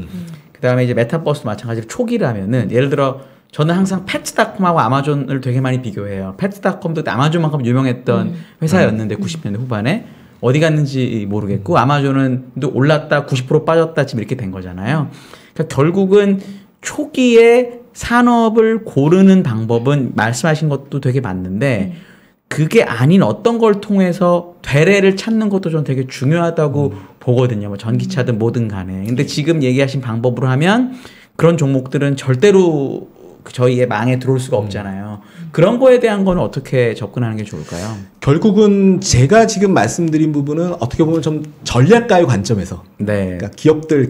그다음에 이제 메타버스 마찬가지로 초기라면은 예를 들어 저는 항상 패트닷컴하고 아마존을 되게 많이 비교해요. 패트닷컴도 아마존만큼 유명했던 회사였는데 90년대 후반에 어디 갔는지 모르겠고 아마존은 또 올랐다 90% 빠졌다 지금 이렇게 된 거잖아요. 그러니까 결국은 초기에 산업을 고르는 방법은 말씀하신 것도 되게 맞는데 그게 아닌 어떤 걸 통해서 되레를 찾는 것도 전 되게 중요하다고 보거든요. 뭐 전기차든 뭐든 간에. 근데 지금 얘기하신 방법으로 하면 그런 종목들은 절대로 저희의 망에 들어올 수가 없잖아요. 그런 거에 대한 거는 어떻게 접근하는 게 좋을까요? 결국은 제가 지금 말씀드린 부분은 어떻게 보면 좀 전략가의 관점에서 네. 그러니까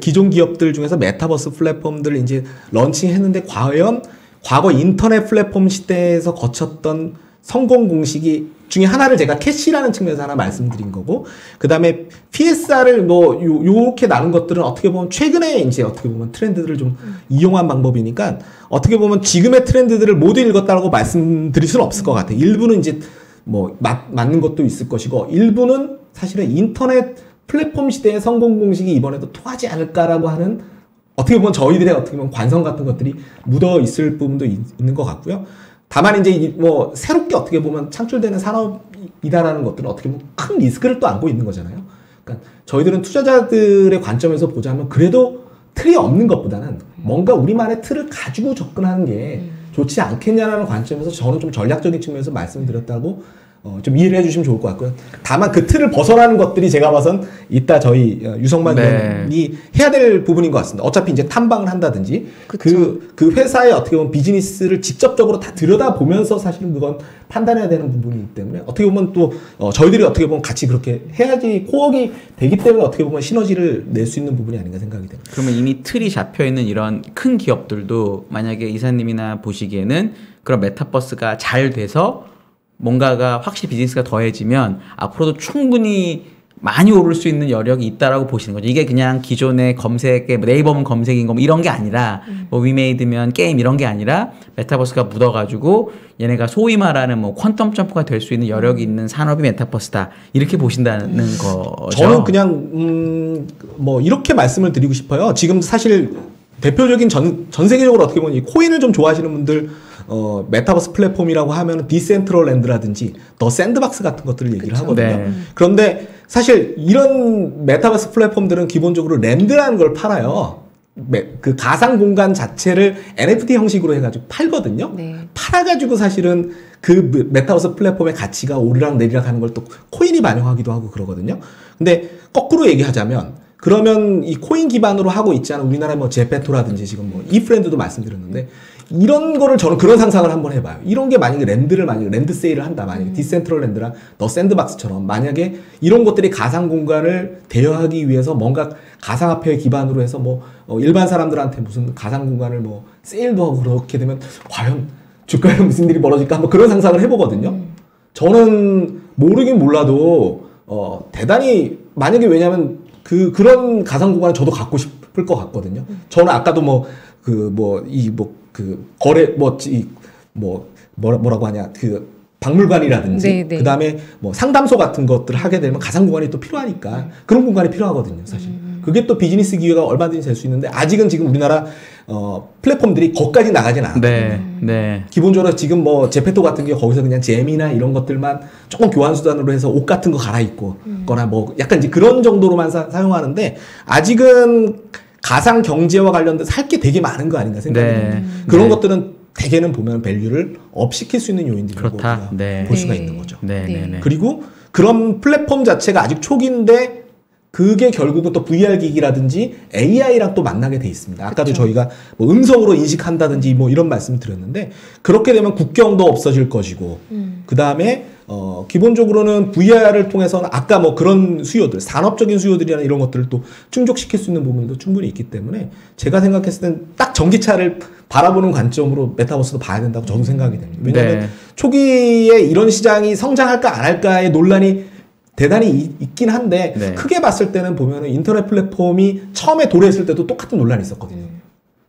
기존 기업들 중에서 메타버스 플랫폼들을 이제 런칭했는데 과연 과거 인터넷 플랫폼 시대에서 거쳤던 성공 공식이 중에 하나를 제가 캐시라는 측면에서 하나 말씀드린 거고 그 다음에 PSR을 뭐 요렇게 나눈 것들은 어떻게 보면 최근에 이제 어떻게 보면 트렌드들을 좀 이용한 방법이니까 어떻게 보면 지금의 트렌드들을 모두 읽었다고 말씀드릴 수는 없을 것 같아요. 일부는 이제 뭐 맞는 것도 있을 것이고 일부는 사실은 인터넷 플랫폼 시대의 성공 공식이 이번에도 통하지 않을까라고 하는 어떻게 보면 저희들의 어떻게 보면 관성 같은 것들이 묻어 있을 부분도 있는 것 같고요. 다만 이제 뭐 새롭게 어떻게 보면 창출되는 산업이다라는 것들은 어떻게 보면 큰 리스크를 또 안고 있는 거잖아요. 그러니까 저희들은 투자자들의 관점에서 보자면 그래도 틀이 없는 것보다는 뭔가 우리만의 틀을 가지고 접근하는 게 좋지 않겠냐라는 관점에서 저는 좀 전략적인 측면에서 말씀드렸다고 좀 이해를 해주시면 좋을 것 같고요. 다만 그 틀을 벗어나는 것들이 제가 봐선 이따 저희 유성만 의원이 해야 될 부분인 것 같습니다. 어차피 이제 탐방을 한다든지 그 회사의 어떻게 보면 비즈니스를 직접적으로 다 들여다보면서 사실은 그건 판단해야 되는 부분이기 때문에 어떻게 보면 또 저희들이 어떻게 보면 같이 그렇게 해야지 코어가 되기 때문에 어떻게 보면 시너지를 낼 수 있는 부분이 아닌가 생각이 됩니다. 그러면 이미 틀이 잡혀있는 이런 큰 기업들도 만약에 이사님이나 보시기에는 그런 메타버스가 잘 돼서 뭔가가 확실히 비즈니스가 더해지면 앞으로도 충분히 많이 오를 수 있는 여력이 있다라고 보시는 거죠. 이게 그냥 기존의 검색에 네이버면 검색인 거 뭐 이런 게 아니라 뭐 위메이드면 게임 이런 게 아니라 메타버스가 묻어가지고 얘네가 소위 말하는 뭐 퀀텀 점프가 될 수 있는 여력이 있는 산업이 메타버스다 이렇게 보신다는 거죠. 저는 그냥 뭐 이렇게 말씀을 드리고 싶어요. 지금 사실 대표적인 전 세계적으로 어떻게 보면 이 코인을 좀 좋아하시는 분들 메타버스 플랫폼이라고 하면 디센트럴랜드라든지 더 샌드박스 같은 것들을 얘기를 하거든요. 네. 그런데 사실 이런 메타버스 플랫폼들은 기본적으로 랜드라는 걸 팔아요. 그 가상 공간 자체를 NFT 형식으로 해가지고 팔거든요. 네. 팔아가지고 사실은 그 메타버스 플랫폼의 가치가 오르락 내리락 하는 걸 또 코인이 반영하기도 하고 그러거든요. 근데 거꾸로 얘기하자면 그러면 이 코인 기반으로 하고 있지 않은 우리나라의 뭐 제페토라든지 지금 뭐 이프렌드도 말씀드렸는데 이런 거를 저는 그런 상상을 한번 해봐요. 이런 게 만약에 랜드 세일을 한다. 만약에 디센트럴랜드랑 더 샌드박스처럼 만약에 이런 것들이 가상 공간을 대여하기 위해서 뭔가 가상화폐 기반으로 해서 뭐 일반 사람들한테 무슨 가상 공간을 뭐 세일도 하고 그렇게 되면 과연 주가에 무슨 일이 벌어질까 한번 그런 상상을 해보거든요. 저는 모르긴 몰라도 대단히 만약에 왜냐면 그런 가상 공간을 저도 갖고 싶을 것 같거든요. 저는 아까도 뭐라고 하냐 박물관이라든지 그 다음에 뭐 상담소 같은 것들을 하게 되면 가상 공간이 또 필요하니까 그런 공간이 필요하거든요, 사실. 그게 또 비즈니스 기회가 얼마든지 될 수 있는데 아직은 지금 우리나라 플랫폼들이 거기까지 나가진 않았거든요. 네. 기본적으로 지금 뭐 제페토 같은 게 거기서 그냥 잼이나 이런 것들만 조금 교환 수단으로 해서 옷 같은 거 갈아입고 거나 뭐 약간 이제 그런 정도로만 사용하는데 아직은 가상 경제와 관련돼서 할 게 되게 많은 거 아닌가 생각해요. 그런 것들은 대개는 보면 밸류를 업시킬 수 있는 요인들이라고 볼 수가 있는 거죠. 그리고 그런 플랫폼 자체가 아직 초기인데 그게 결국은 또 VR 기기라든지 AI랑 또 만나게 돼 있습니다. 아까도 그쵸. 저희가 뭐 음성으로 인식한다든지 뭐 이런 말씀을 드렸는데 그렇게 되면 국경도 없어질 것이고 그 다음에 기본적으로는 VR을 통해서는 아까 뭐 그런 수요들, 산업적인 수요들이나 이런 것들을 또 충족시킬 수 있는 부분도 충분히 있기 때문에 제가 생각했을 땐 딱 전기차를 바라보는 관점으로 메타버스도 봐야 된다고 저도 생각이 됩니다. 왜냐하면 초기에 이런 시장이 성장할까 안 할까의 논란이 대단히 있긴 한데 크게 봤을 때는 보면은 인터넷 플랫폼이 처음에 도래했을 때도 똑같은 논란이 있었거든요.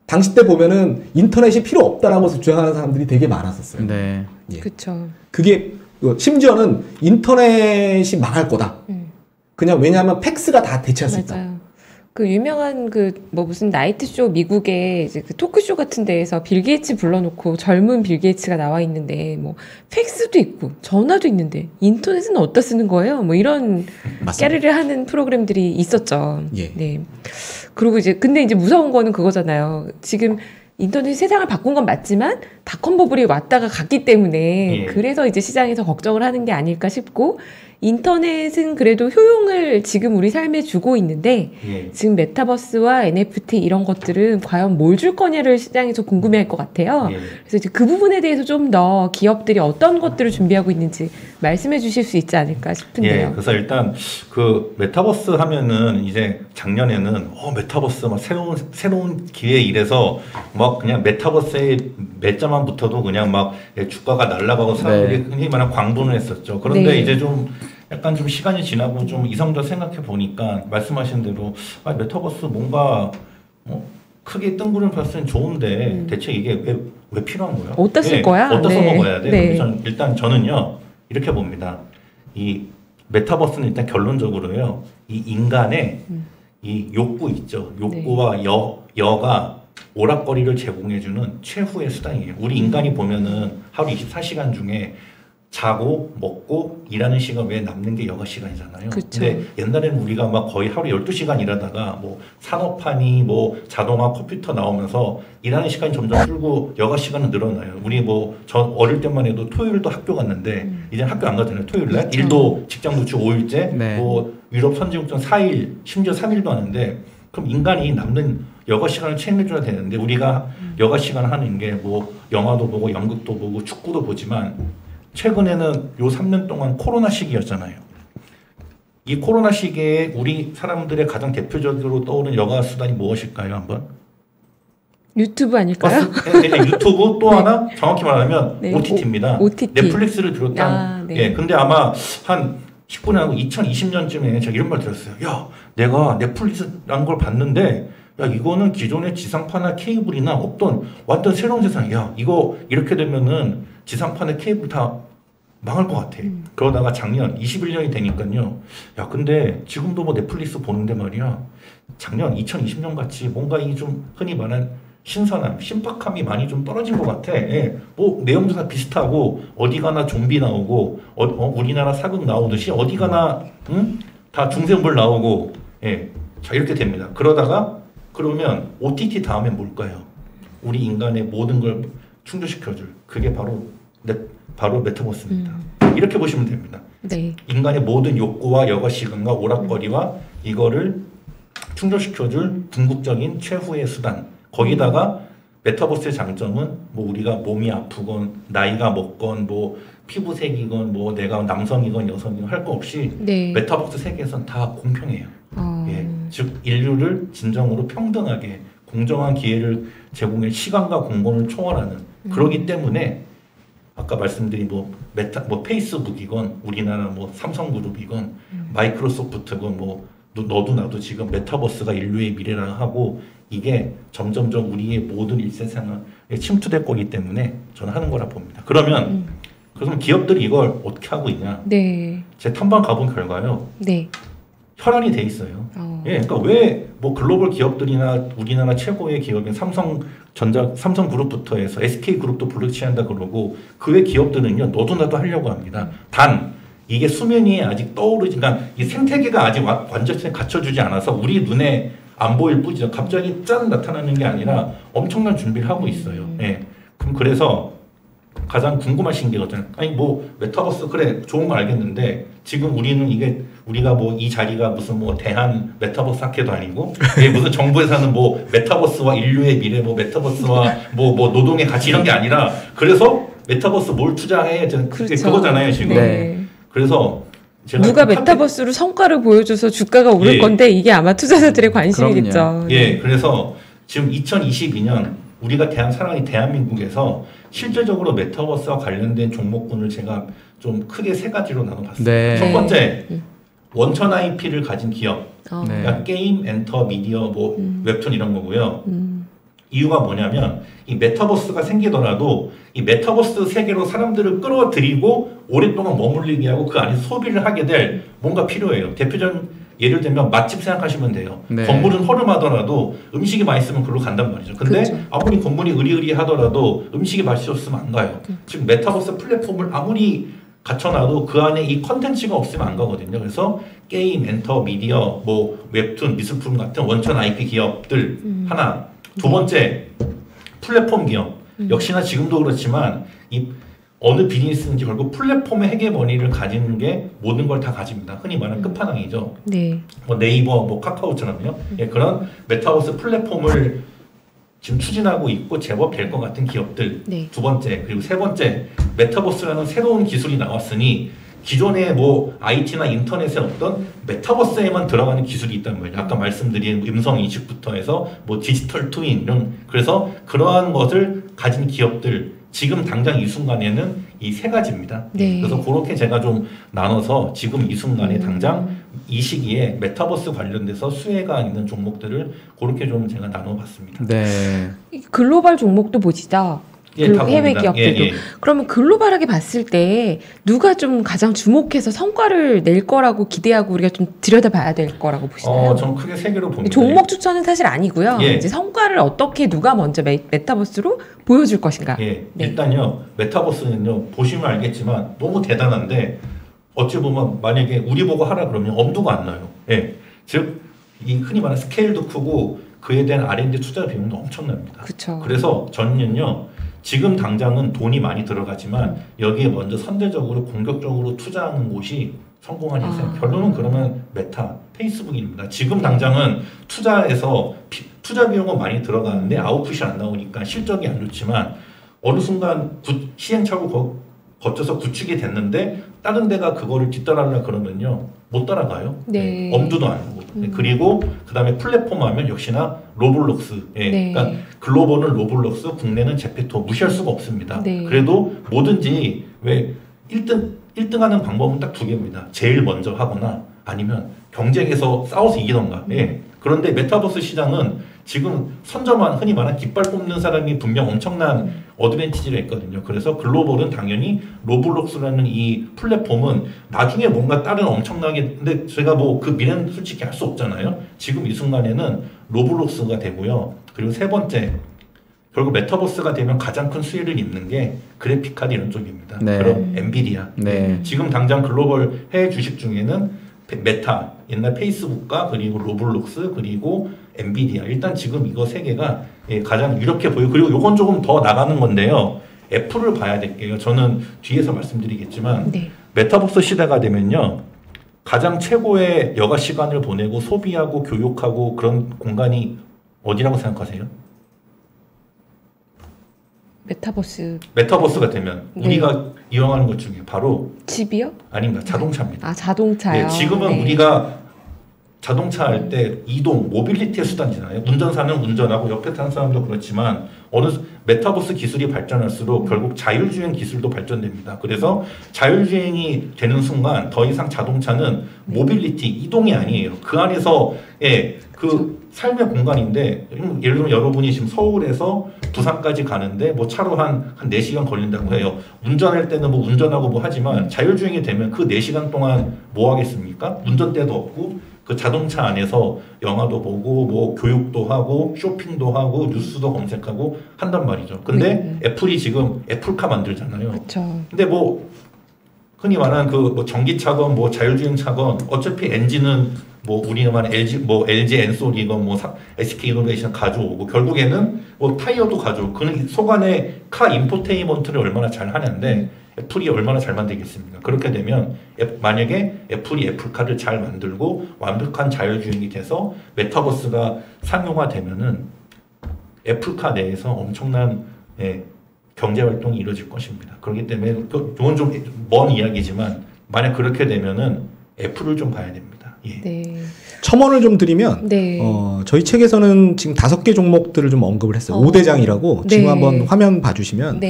당시 때 보면은 인터넷이 필요 없다라고 주장하는 사람들이 되게 많았었어요. 예. 그렇죠. 그게 심지어는 인터넷이 망할 거다. 그냥 왜냐하면 팩스가 다 대체할 수 있다. 맞아요. 그 유명한 뭐 무슨 나이트 쇼 미국의 이제 그 토크쇼 같은 데에서 빌 게이츠 불러놓고 젊은 빌 게이츠가 나와 있는데 뭐 팩스도 있고 전화도 있는데 인터넷은 어디다 쓰는 거예요? 뭐 이런 깨르르 하는 프로그램들이 있었죠. 예. 네. 그리고 근데 이제 무서운 거는 그거잖아요. 지금 인터넷이 세상을 바꾼 건 맞지만 닷컴 버블이 왔다가 갔기 때문에 그래서 이제 시장에서 걱정을 하는 게 아닐까 싶고 인터넷은 그래도 효용을 지금 우리 삶에 주고 있는데 지금 메타버스와 NFT 이런 것들은 과연 뭘 줄 거냐를 시장에서 궁금해할 것 같아요. 그래서 이제 그 부분에 대해서 좀 더 기업들이 어떤 것들을 준비하고 있는지 말씀해 주실 수 있지 않을까 싶은데요. 예, 그래서 일단 그 메타버스 하면은 이제 작년에는 메타버스 막 새로운 기회 이래서 막 그냥 메타버스에 매자만 붙어도 그냥 막 주가가 날아가고 사람들이 흔히 말하는 광분을 했었죠. 그런데 이제 좀 약간 좀 시간이 지나고 좀 이성적으로 생각해 보니까 말씀하신 대로 메타버스 뭔가 크게 뜬구름 폈으면 좋은데 대체 이게 왜 필요한 거야? 어디다 쓸 거야? 어디다 써먹어야 돼? 일단 저는요 이렇게 봅니다. 이 메타버스는 일단 결론적으로요 이 인간의 이 욕구 있죠. 욕구와 여가 오락거리를 제공해주는 최후의 수단이에요. 우리 인간이 보면은 하루 24시간 중에 자고 먹고 일하는 시간 외에 남는 게 여가 시간이잖아요. 그쵸. 근데 옛날에는 우리가 막 거의 하루에 12시간 일하다가 뭐 산업환이 뭐 자동화 컴퓨터 나오면서 일하는 시간이 점점 줄고 여가 시간은 늘어나요. 우리 뭐 전 어릴 때만 해도 토요일도 학교 갔는데 이제 학교 안 가잖아요. 토요일 날. 그쵸. 일도 직장도 주 5일째 네. 뭐 유럽 선진국은 4일 심지어 3일도 하는데 그럼 인간이 남는 여가 시간을 챙겨줘야 되는데 우리가 여가 시간 하는 게 뭐 영화도 보고 연극도 보고 축구도 보지만 최근에는 요 3년 동안 코로나 시기였잖아요. 이 코로나 시기에 우리 사람들의 가장 대표적으로 떠오르는 여가 수단이 무엇일까요? 한번? 유튜브 아닐까요? 네, 유튜브 또 하나 정확히 말하면 네. OTT입니다. OTT. 넷플릭스를 비롯한 네. 예, 근데 아마 한 19년하고 2020년쯤에 제가 이런 말 들었어요. 야, 내가 넷플릭스라는 걸 봤는데 야, 이거는 기존의 지상파나 케이블이나 없던 완전 새로운 세상이야. 야, 이거 이렇게 되면은 지상파나 케이블 다 망할 것 같아. 그러다가 작년 21년이 되니까요. 야, 근데 지금도 뭐 넷플릭스 보는데 말이야. 작년 2020년 같이 뭔가 이 좀 흔히 말하는 신선함, 신박함이 많이 좀 떨어진 것 같아. 예. 뭐 내용도 다 비슷하고 어디 가나 좀비 나오고 우리나라 사극 나오듯이 어디 가나 다 중생불 나오고 예. 자 이렇게 됩니다. 그러면 OTT 다음엔 뭘까요? 우리 인간의 모든 걸 충족시켜줄 그게 바로 메타버스입니다. 이렇게 보시면 됩니다. 네. 인간의 모든 욕구와 여가 시간과 오락거리와 이거를 충족시켜줄 궁극적인 최후의 수단. 거기다가 메타버스의 장점은 뭐 우리가 몸이 아프건 나이가 먹건 뭐 피부색이건 뭐 내가 남성이건 여성이건 할 거 없이 네. 메타버스 세계에선 다 공평해요. 예, 즉 인류를 진정으로 평등하게 공정한 기회를 제공해 시간과 공간을 초월하는 그러기 때문에 아까 말씀드린 뭐 페이스북이건 우리나라 뭐 삼성그룹이건 마이크로소프트건 뭐 너도 나도 지금 메타버스가 인류의 미래라 하고 이게 점점점 우리의 모든 일세상에 침투될 거기 때문에 저는 하는 거라 봅니다. 그러면 기업들이 이걸 어떻게 하고 있냐? 네. 제 탐방 가본 결과요. 네. 혈안이 돼 있어요. 예, 그러니까 왜 뭐 글로벌 기업들이나 우리나라 최고의 기업인 삼성그룹부터 해서 SK그룹도 블록체인한다 그러고 그 외 기업들은요 너도 나도 하려고 합니다. 단 이게 수면 위에 아직 떠오르지, 그러니까 이 생태계가 아직 완전히 갖춰주지 않아서 우리 눈에 안 보일 뿐이죠. 갑자기 짠 나타나는 게 아니라 엄청난 준비를 하고 있어요. 예. 그래서 가장 궁금하신 게 어떤, 아니 뭐 메타버스 그래 좋은 거 알겠는데 지금 우리가 뭐 이 자리가 무슨 뭐 대한 메타버스 학회도 아니고 무슨 정부에서는 뭐 메타버스와 인류의 미래 뭐 메타버스와 뭐 노동의 가치 이런 게 아니라 그래서 메타버스 뭘 투자해 그렇죠. 그거잖아요 지금. 네. 그래서 제가 누가 메타버스로 성과를 보여줘서 주가가 오를 건데 이게 아마 투자자들의 관심이겠죠. 예, 그래서 지금 2022년 우리가 살아가는 대한민국에서 실질적으로 메타버스와 관련된 종목군을 제가 좀 크게 세 가지로 나눠봤습니다. 네. 첫 번째, 원천 IP를 가진 기업. 네. 그러니까 게임, 엔터, 미디어, 뭐 웹툰 이런 거고요. 이유가 뭐냐면 이 메타버스가 생기더라도 이 메타버스 세계로 사람들을 끌어들이고 오랫동안 머물리게 하고 그 안에서 소비를 하게 될 뭔가 필요해요. 대표적인 예를 들면 맛집 생각하시면 돼요. 네. 건물은 허름하더라도 음식이 맛있으면 글로 간단 말이죠. 근데 그렇죠. 아무리 건물이 으리으리하더라도 음식이 맛이 없으면 안 가요. 지금 메타버스 플랫폼을 아무리 갖춰놔도 그 안에 이 컨텐츠가 없으면 안 가거든요. 그래서 게임, 엔터, 미디어, 뭐 웹툰, 미술품 같은 원천 IP 기업들 하나. 두 번째, 플랫폼 기업. 역시나 지금도 그렇지만 이 어느 비즈니스인지 결국 플랫폼의 헤게모니를 가지는 게 모든 걸 다 가집니다. 흔히 말하는 끝판왕이죠. 네. 뭐 네이버, 뭐 카카오처럼요. 예, 그런 메타버스 플랫폼을 지금 추진하고 있고 제법 될 것 같은 기업들. 네. 두 번째, 그리고 세 번째, 메타버스라는 새로운 기술이 나왔으니 기존의 뭐 IT나 인터넷에 없던 메타버스에만 들어가는 기술이 있단 말이에요. 아까 말씀드린 음성 인식부터 해서 뭐 디지털 트윈 이런, 그래서 그러한 것을 가진 기업들 지금 당장 이 순간에는 이 세 가지입니다. 네. 그래서 그렇게 제가 좀 나눠서 지금 이 순간에 당장 이 시기에 메타버스 관련돼서 수혜가 있는 종목들을 그렇게 좀 제가 나눠봤습니다. 네. 글로벌 종목도 보시죠. 해외 기업들도. 그러면 글로벌하게 봤을 때 누가 좀 가장 주목해서 성과를 낼 거라고 기대하고 우리가 좀 들여다봐야 될 거라고 보시나요? 저는 크게 세 개로 봅니다. 종목 추천은 사실 아니고요. 이제 성과를 어떻게 누가 먼저 메타버스로 보여줄 것인가. 네. 일단요, 메타버스는요, 보시면 알겠지만 너무 대단한데 어찌 보면 만약에 우리 보고 하라 그러면 엄두가 안 나요. 즉, 이 흔히 말하는 스케일도 크고 그에 대한 R&D 투자 비용도 엄청납니다. 그쵸. 그래서 저는요, 지금 당장은 돈이 많이 들어가지만 여기에 먼저 선제적으로 공격적으로 투자하는 곳이 성공한 회사. 결론은 그러면 메타, 페이스북입니다. 지금 당장은 투자해서 투자 비용은 많이 들어가는데 아웃풋이 안 나오니까 실적이 안 좋지만 어느 순간 시행착오 거쳐서 구축이 됐는데 다른 데가 그거를 뒤따라하려 그러면요 못 따라가요. 네. 엄두도 안 나고. 그리고 그다음에 플랫폼 하면 역시나 로블록스. 그러니까 글로벌은 로블록스, 국내는 제페토 무시할 수가 없습니다. 그래도 뭐든지 왜 1등하는 방법은 딱 두 개입니다. 제일 먼저 하거나 아니면 경쟁에서 싸워서 이기던가. 그런데 메타버스 시장은 지금 선점한 흔히 말하는 깃발 뽑는 사람이 분명 엄청난 어드밴티지가 있거든요. 그래서 글로벌은 당연히 로블록스라는 이 플랫폼은 나중에 뭔가 다른 엄청나게 근데 제가 뭐 그 미래는 솔직히 알 수 없잖아요. 지금 이 순간에는 로블록스가 되고요. 그리고 세 번째 결국 메타버스가 되면 가장 큰 수혜를 입는 게 그래픽카드 이런 쪽입니다. 그럼 엔비디아. 지금 당장 글로벌 해외 주식 중에는 메타, 옛날 페이스북과 그리고 로블록스 그리고 엔비디아 일단 지금 이거 세 개가 가장 유력해 보여요. 그리고 요건 조금 더 나가는 건데요. 애플을 봐야 될게요. 저는 뒤에서 말씀드리겠지만 메타버스 시대가 되면요. 가장 최고의 여가 시간을 보내고 소비하고 교육하고 그런 공간이 어디라고 생각하세요? 메타버스가 되면 우리가 이용하는 것 중에 바로 집이요? 아닙니다. 자동차입니다. 자동차요. 지금은 우리가 자동차 할 때 이동, 모빌리티의 수단이잖아요. 운전사는 운전하고 옆에 타는 사람도 그렇지만 어느 메타버스 기술이 발전할수록 결국 자율주행 기술도 발전됩니다. 그래서 자율주행이 되는 순간 더 이상 자동차는 모빌리티, 이동이 아니에요. 그 안에서 그 삶의 공간인데 예를 들면 여러분이 지금 서울에서 부산까지 가는데 뭐 차로 한 4시간 걸린다고 해요. 운전할 때는 뭐 운전하고 뭐 하지만 자율주행이 되면 그 4시간 동안 뭐 하겠습니까? 운전대도 없고 그 자동차 안에서 영화도 보고 뭐 교육도 하고 쇼핑도 하고 뉴스도 검색하고 한단 말이죠. 근데 애플이 지금 애플카 만들잖아요. 그쵸. 근데 뭐 흔히 말하는 그 뭐 전기차건 뭐 자율주행차건 어차피 엔진은 뭐 우리가 말하는 LG 엔솔이건 뭐 SK 이노베이션 가져오고 결국에는 뭐 타이어도 가져오고 그는 속안에 카 인포테인먼트를 얼마나 잘 하는데 애플이 얼마나 잘 만들겠습니까? 그렇게 되면 만약에 애플이 애플카를 잘 만들고 완벽한 자율주행이 돼서 메타버스가 상용화되면은 애플카 내에서 엄청난 경제 활동이 이루어질 것입니다. 그렇기 때문에 이건 좀 먼 이야기지만 만약 그렇게 되면은 애플을 좀 봐야 됩니다. 첨언을 좀 드리면 저희 책에서는 지금 5개 종목들을 좀 언급을 했어요. 5대장이라고 지금 한번 화면 봐주시면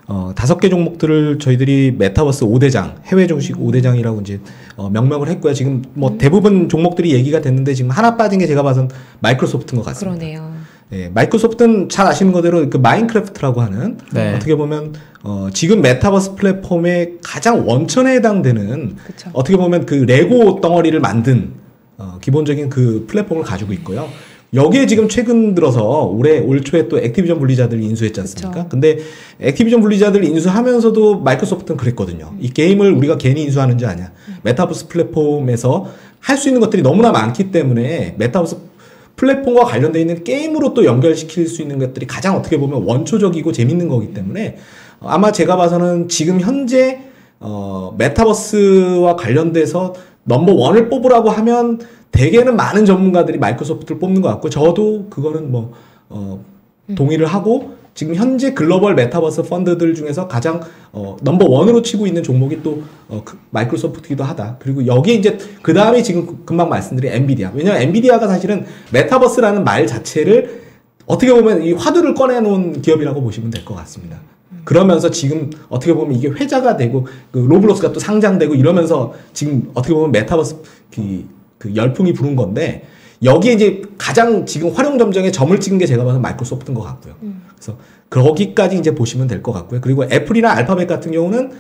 5개 종목들을 저희들이 메타버스 5대장, 해외 주식 5대장이라고 이제 명명을 했고요. 지금 뭐 대부분 종목들이 얘기가 됐는데 지금 하나 빠진 게 제가 봐선 마이크로소프트인 것 같습니다. 그러네요. 마이크로소프트는 잘 아시는 거대로 그 마인크래프트라고 하는 어떻게 보면 지금 메타버스 플랫폼의 가장 원천에 해당되는 어떻게 보면 그 레고 덩어리를 만든 기본적인 그 플랫폼을 가지고 있고요. 여기에 지금 최근 들어서 올 초에 또 액티비전 블리자드를 인수했지 않습니까? 근데 액티비전 블리자드를 인수하면서도 마이크로소프트는 그랬거든요. 이 게임을 우리가 괜히 인수하는지 아냐. 메타버스 플랫폼에서 할 수 있는 것들이 너무나 많기 때문에 메타버스 플랫폼과 관련되어 있는 게임으로 또 연결시킬 수 있는 것들이 가장 어떻게 보면 원초적이고 재밌는 거기 때문에 아마 제가 봐서는 지금 현재 메타버스와 관련돼서 넘버원을 뽑으라고 하면 대개는 많은 전문가들이 마이크로소프트를 뽑는 것 같고 저도 그거는 뭐 동의를 하고 지금 현재 글로벌 메타버스 펀드들 중에서 가장 넘버원으로 치고 있는 종목이 또 마이크로소프트이기도 하다. 그리고 여기 이제 그 다음에 지금 금방 말씀드린 엔비디아. 왜냐하면 엔비디아가 사실은 메타버스라는 말 자체를 어떻게 보면 이 화두를 꺼내놓은 기업이라고 보시면 될 것 같습니다. 그러면서 지금 어떻게 보면 이게 회자가 되고 그 로블록스가 또 상장되고 이러면서 지금 어떻게 보면 메타버스 그 열풍이 부는 건데 여기에 이제 가장 지금 활용 점정에 점을 찍은 게 제가 봐서 마이크로소프트인 것 같고요. 그래서 거기까지 이제 보시면 될 것 같고요. 그리고 애플이나 알파벳 같은 경우는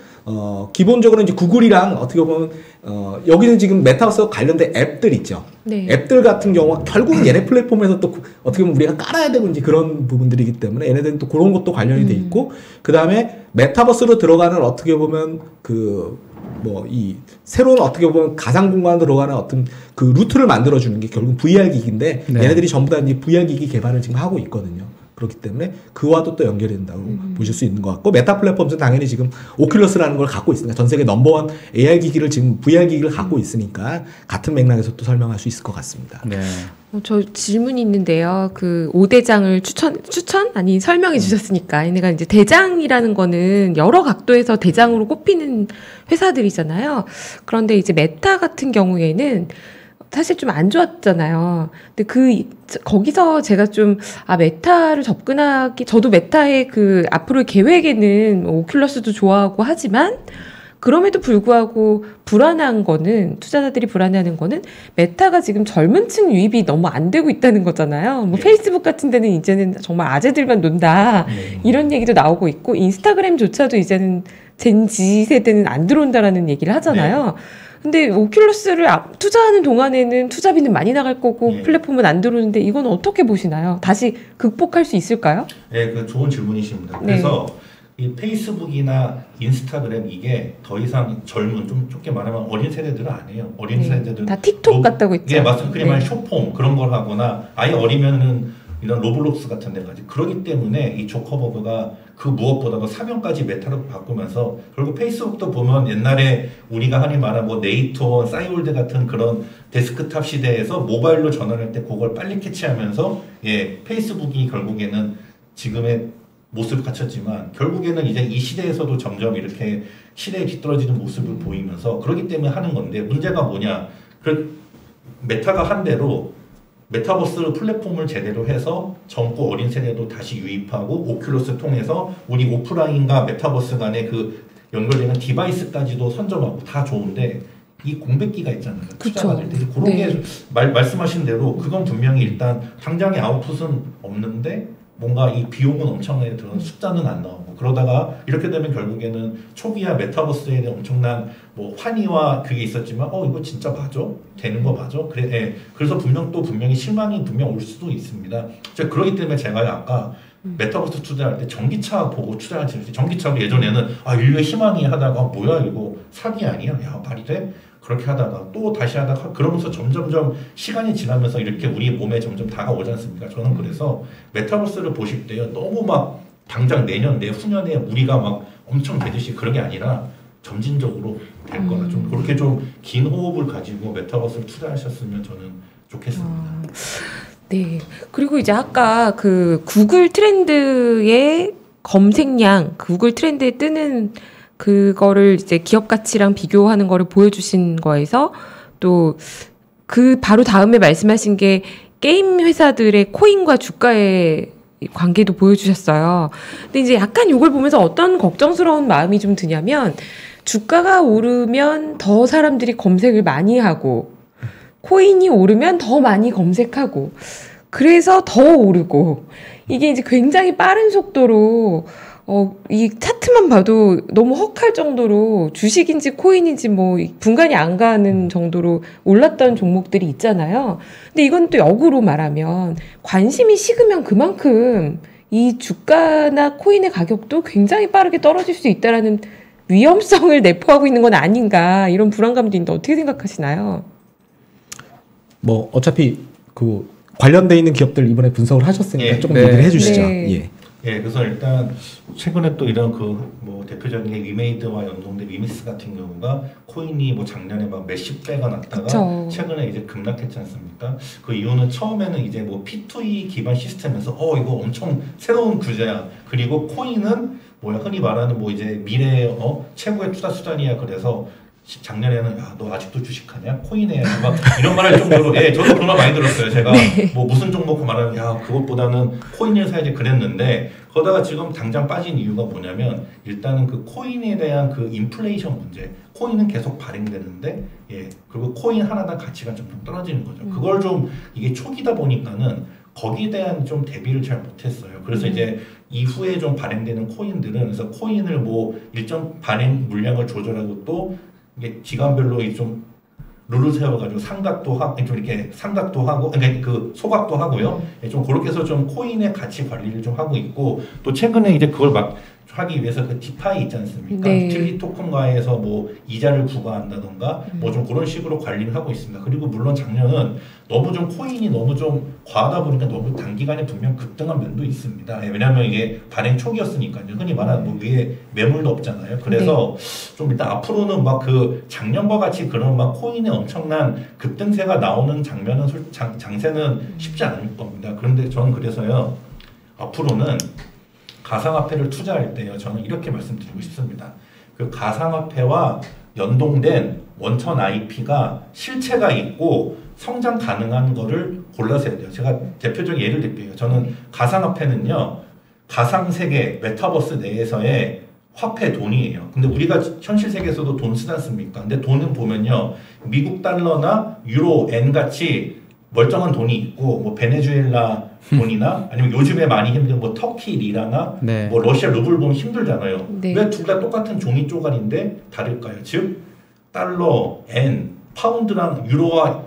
기본적으로 이제 구글이랑 어떻게 보면 여기는 지금 메타버스 관련된 앱들 있죠. 네. 앱들 같은 경우가 결국은 얘네 플랫폼에서 또 어떻게 보면 우리가 깔아야 되고 이제 그런 부분들이기 때문에 얘네들은 또 그런 것도 관련이 돼 있고 그 다음에 메타버스로 들어가는 어떻게 보면 이 새로운 어떻게 보면 가상 공간으로 들어가는 어떤 그 루트를 만들어 주는 게 결국 VR 기기인데 네. 얘네들이 전부 다 이제 VR 기기 개발을 지금 하고 있거든요. 그렇기 때문에 그와도 또 연결이 된다고 보실 수 있는 것 같고 메타 플랫폼은 당연히 지금 오큘러스라는 걸 갖고 있으니까 전 세계 넘버원 AR 기기를 지금 VR 기기를 갖고 있으니까 같은 맥락에서 또 설명할 수 있을 것 같습니다. 네. 저 질문이 있는데요. 그 5대장을 아니 설명해 주셨으니까 얘네가 이제 대장이라는 거는 여러 각도에서 대장으로 꼽히는 회사들이잖아요. 그런데 이제 메타 같은 경우에는 사실 좀 안 좋았잖아요. 근데 거기서 제가 좀, 메타를 저도 메타의 앞으로의 계획에는 오큘러스도 좋아하고 하지만, 그럼에도 불구하고 투자자들이 불안해하는 거는 메타가 지금 젊은 층 유입이 너무 안 되고 있다는 거잖아요. 뭐 페이스북 같은 데는 이제는 정말 아재들만 논다. 이런 얘기도 나오고 있고, 인스타그램조차도 이제는 젠지 세대는 안 들어온다라는 얘기를 하잖아요. 네. 근데 오큘러스를 투자하는 동안에는 투자비는 많이 나갈 거고 플랫폼은 안 들어오는데 이건 어떻게 보시나요? 다시 극복할 수 있을까요? 네, 그 좋은 질문이십니다. 그래서 이 페이스북이나 인스타그램 이게 더 이상 젊은 좀 좁게 말하면 어린 세대들은 안 해요. 어린 세대들은 다 틱톡 같다고 있죠. 예, 맞습니다. 그냥 말 쇼폼 그런 걸 하거나 아예 어리면은 이런 로블록스 같은 데까지 그러기 때문에 이 조커버그가 그 무엇보다도 사명까지 메타로 바꾸면서 결국 페이스북도 보면 옛날에 우리가 흔히 말하는 뭐 네이터, 싸이월드 같은 그런 데스크탑 시대에서 모바일로 전환할 때 그걸 빨리 캐치하면서 페이스북이 결국에는 지금의 모습을 갖췄지만 결국에는 이제 이 시대에서도 점점 이렇게 시대에 뒤떨어지는 모습을 보이면서 그러기 때문에 하는 건데 문제가 뭐냐 메타가 한 대로 메타버스 플랫폼을 제대로 해서 젊고 어린 세대도 다시 유입하고 오큘러스 통해서 우리 오프라인과 메타버스 간의 그 연결되는 디바이스까지도 선점하고 다 좋은데 이 공백기가 있잖아요. 투자 받을 때 그런 게 말씀하신 대로 그건 분명히 일단 당장의 아웃풋은 없는데 뭔가 이 비용은 엄청나게 들어서 숫자는 안 나오고 그러다가 이렇게 되면 결국에는 초기화 메타버스에 대한 엄청난 뭐 환희와 그게 있었지만 이거 진짜 맞아? 되는 거 맞아? 그래서 분명히 실망이 올 수도 있습니다. 그렇기 때문에 제가 아까 메타버스 투자할 때 전기차 보고 투자하지 전기차도 예전에는 인류의 희망이 하다가 뭐야 이거 사기 아니야? 야 말이 돼? 그렇게 하다가 또 다시 하다가 그러면서 점점점 시간이 지나면서 이렇게 우리 몸에 점점 다가오지 않습니까? 저는 그래서 메타버스를 보실 때요 너무 막 당장 내년 내후년에 우리가 막 엄청 되듯이 그런 게 아니라 점진적으로 될 거라 좀 그렇게 좀 긴 호흡을 가지고 메타버스를 투자하셨으면 저는 좋겠습니다. 네. 그리고 이제 아까 그 구글 트렌드의 검색량, 구글 트렌드에 뜨는 그거를 이제 기업 가치랑 비교하는 거를 보여주신 거에서 또 그 바로 다음에 말씀하신 게 게임 회사들의 코인과 주가의 관계도 보여주셨어요. 근데 이제 약간 이걸 보면서 어떤 걱정스러운 마음이 좀 드냐면 주가가 오르면 더 사람들이 검색을 많이 하고 코인이 오르면 더 많이 검색하고 그래서 더 오르고 이게 이제 굉장히 빠른 속도로 이 차트만 봐도 너무 헉할 정도로 주식인지 코인인지 뭐 분간이 안 가는 정도로 올랐던 종목들이 있잖아요. 근데 이건 또 역으로 말하면 관심이 식으면 그만큼 이 주가나 코인의 가격도 굉장히 빠르게 떨어질 수 있다라는 위험성을 내포하고 있는 건 아닌가 이런 불안감도 있는데 어떻게 생각하시나요? 뭐 어차피 그 관련돼 있는 기업들 이번에 분석을 하셨으니까 조금 얘기를 해주시죠. 그래서 일단 최근에 또 이런 뭐 대표적인 게 위메이드와 연동된 위미스 같은 경우가 코인이 뭐 작년에 막 몇십 배가 났다가 그쵸. 최근에 이제 급락했지 않습니까? 그 이유는 처음에는 이제 뭐 P2E 기반 시스템에서 이거 엄청 새로운 구조야. 그리고 코인은 뭐야 흔히 말하는 뭐 이제 미래의 최고의 투자 수단이야. 그래서 작년에는 야, 너 아직도 주식하냐? 코인에 막 이런 말 할 정도로 예, 저도 그런 말 많이 들었어요. 제가 뭐 무슨 종목 말하면 야, 그것보다는 코인을 사야지 그랬는데 거다가 지금 당장 빠진 이유가 뭐냐면 일단은 그 코인에 대한 그 인플레이션 문제. 코인은 계속 발행되는데 예, 그리고 코인 하나당 가치가 좀 떨어지는 거죠. 그걸 좀 이게 초기다 보니까는 거기에 대한 좀 대비를 잘 못했어요. 그래서 이제 이후에 좀 발행되는 코인들은 그래서 코인을 뭐 일정 발행 물량을 조절하고 또 이게 기간별로 좀 룰을 세워가지고 상각도 하고 좀 이렇게 상각도 하고 그러니까 그 소각도 하고요. 좀 그렇게 해서 좀 코인의 가치 관리를 좀 하고 있고 또 최근에 이제 그걸 막 하기 위해서 그 디파이 있지 않습니까? 네. 유틸리티 토큰과에서 뭐 이자를 부과한다던가 뭐 좀 그런 식으로 관리를 하고 있습니다. 그리고 물론 작년은 너무 좀 코인이 너무 좀 과하다 보니까 너무 단기간에 분명 급등한 면도 있습니다. 왜냐하면 이게 발행 초기였으니까요. 흔히 말하는 뭐 위에 매물도 없잖아요. 그래서 좀 일단 앞으로는 막 그 작년과 같이 그런 막 코인의 엄청난 급등세가 나오는 장면은 장세는 쉽지 않을 겁니다. 그런데 저는 그래서요 앞으로는 가상화폐를 투자할 때요 저는 이렇게 말씀드리고 싶습니다. 그 가상화폐와 연동된 원천 IP가 실체가 있고 성장 가능한 거를 골라서 해야 돼요. 제가 대표적인 예를 들게요. 저는 가상화폐는요 가상세계 메타버스 내에서의 화폐 돈이에요. 근데 우리가 현실 세계에서도 돈 쓰지 않습니까? 근데 돈은 보면요 미국 달러나 유로, 엔 같이 멀쩡한 돈이 있고 뭐 베네수엘라 돈이나 아니면 요즘에 많이 힘든 뭐 터키 리라나 네. 뭐 러시아 루블 보면 힘들잖아요. 네. 왜 둘 다 똑같은 종이 쪼가리인데 다를까요? 즉 달러, 엔, 파운드랑 유로와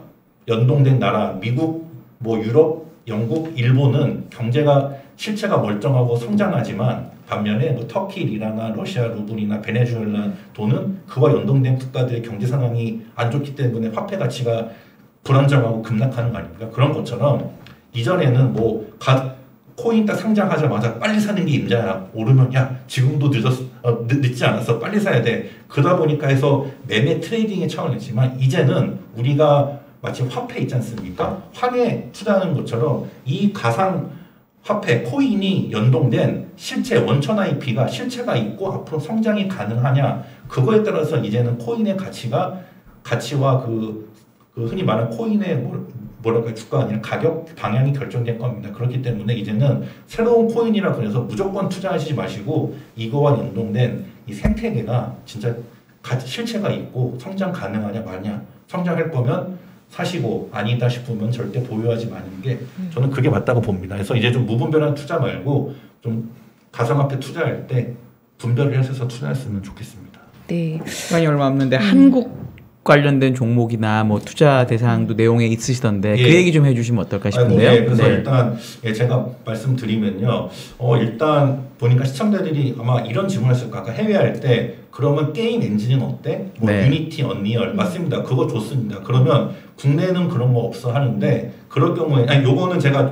연동된 나라 미국, 뭐 유럽, 영국, 일본은 경제가 실체가 멀쩡하고 성장하지만 반면에 뭐 터키 리라나 러시아 루블이나 베네수엘라 돈은 그와 연동된 국가들의 경제 상황이 안 좋기 때문에 화폐 가치가 불안정하고 급락하는 거 아닙니까? 그런 것처럼 이전에는 뭐 코인 딱 상장하자마자 빨리 사는 게 임자야. 오르면 야 지금도 늦지 않았어. 빨리 사야 돼. 그러다 보니까 해서 매매 트레이딩의 차원이지만 이제는 우리가 마치 화폐 있지 않습니까? 환에 투자하는 것처럼 이 가상 화폐, 코인이 연동된 실체, 원천 IP가 실체가 있고 앞으로 성장이 가능하냐 그거에 따라서 이제는 코인의 가치와 그 흔히 말하는 코인의 뭐랄까 주가가 아니라 가격 방향이 결정될 겁니다. 그렇기 때문에 이제는 새로운 코인이라 그래서 무조건 투자하시지 마시고 이거와 연동된 이 생태계가 진짜 실체가 있고 성장 가능하냐 마냐 성장할 거면 사시고 아니다 싶으면 절대 보유하지 마는 게 저는 그게 맞다고 봅니다. 그래서 이제 좀 무분별한 투자 말고 좀 가상화폐 투자할 때 분별을 해서 투자했으면 좋겠습니다. 네. 시간이 얼마 없는데 한국 관련된 종목이나 뭐 투자 대상도 내용에 있으시던데 예. 그 얘기 좀 해주시면 어떨까 싶은데요. 예, 그래서 네. 일단 제가 말씀드리면요. 일단 보니까 시청자들이 아마 이런 질문을 했을 거예요. 아까 해외 할 때 그러면 게임 엔진은 어때? 뭐 네. 유니티, 언리얼 맞습니다. 그거 좋습니다. 그러면 국내는 그런 거 없어 하는데 그럴 경우에 요거는 제가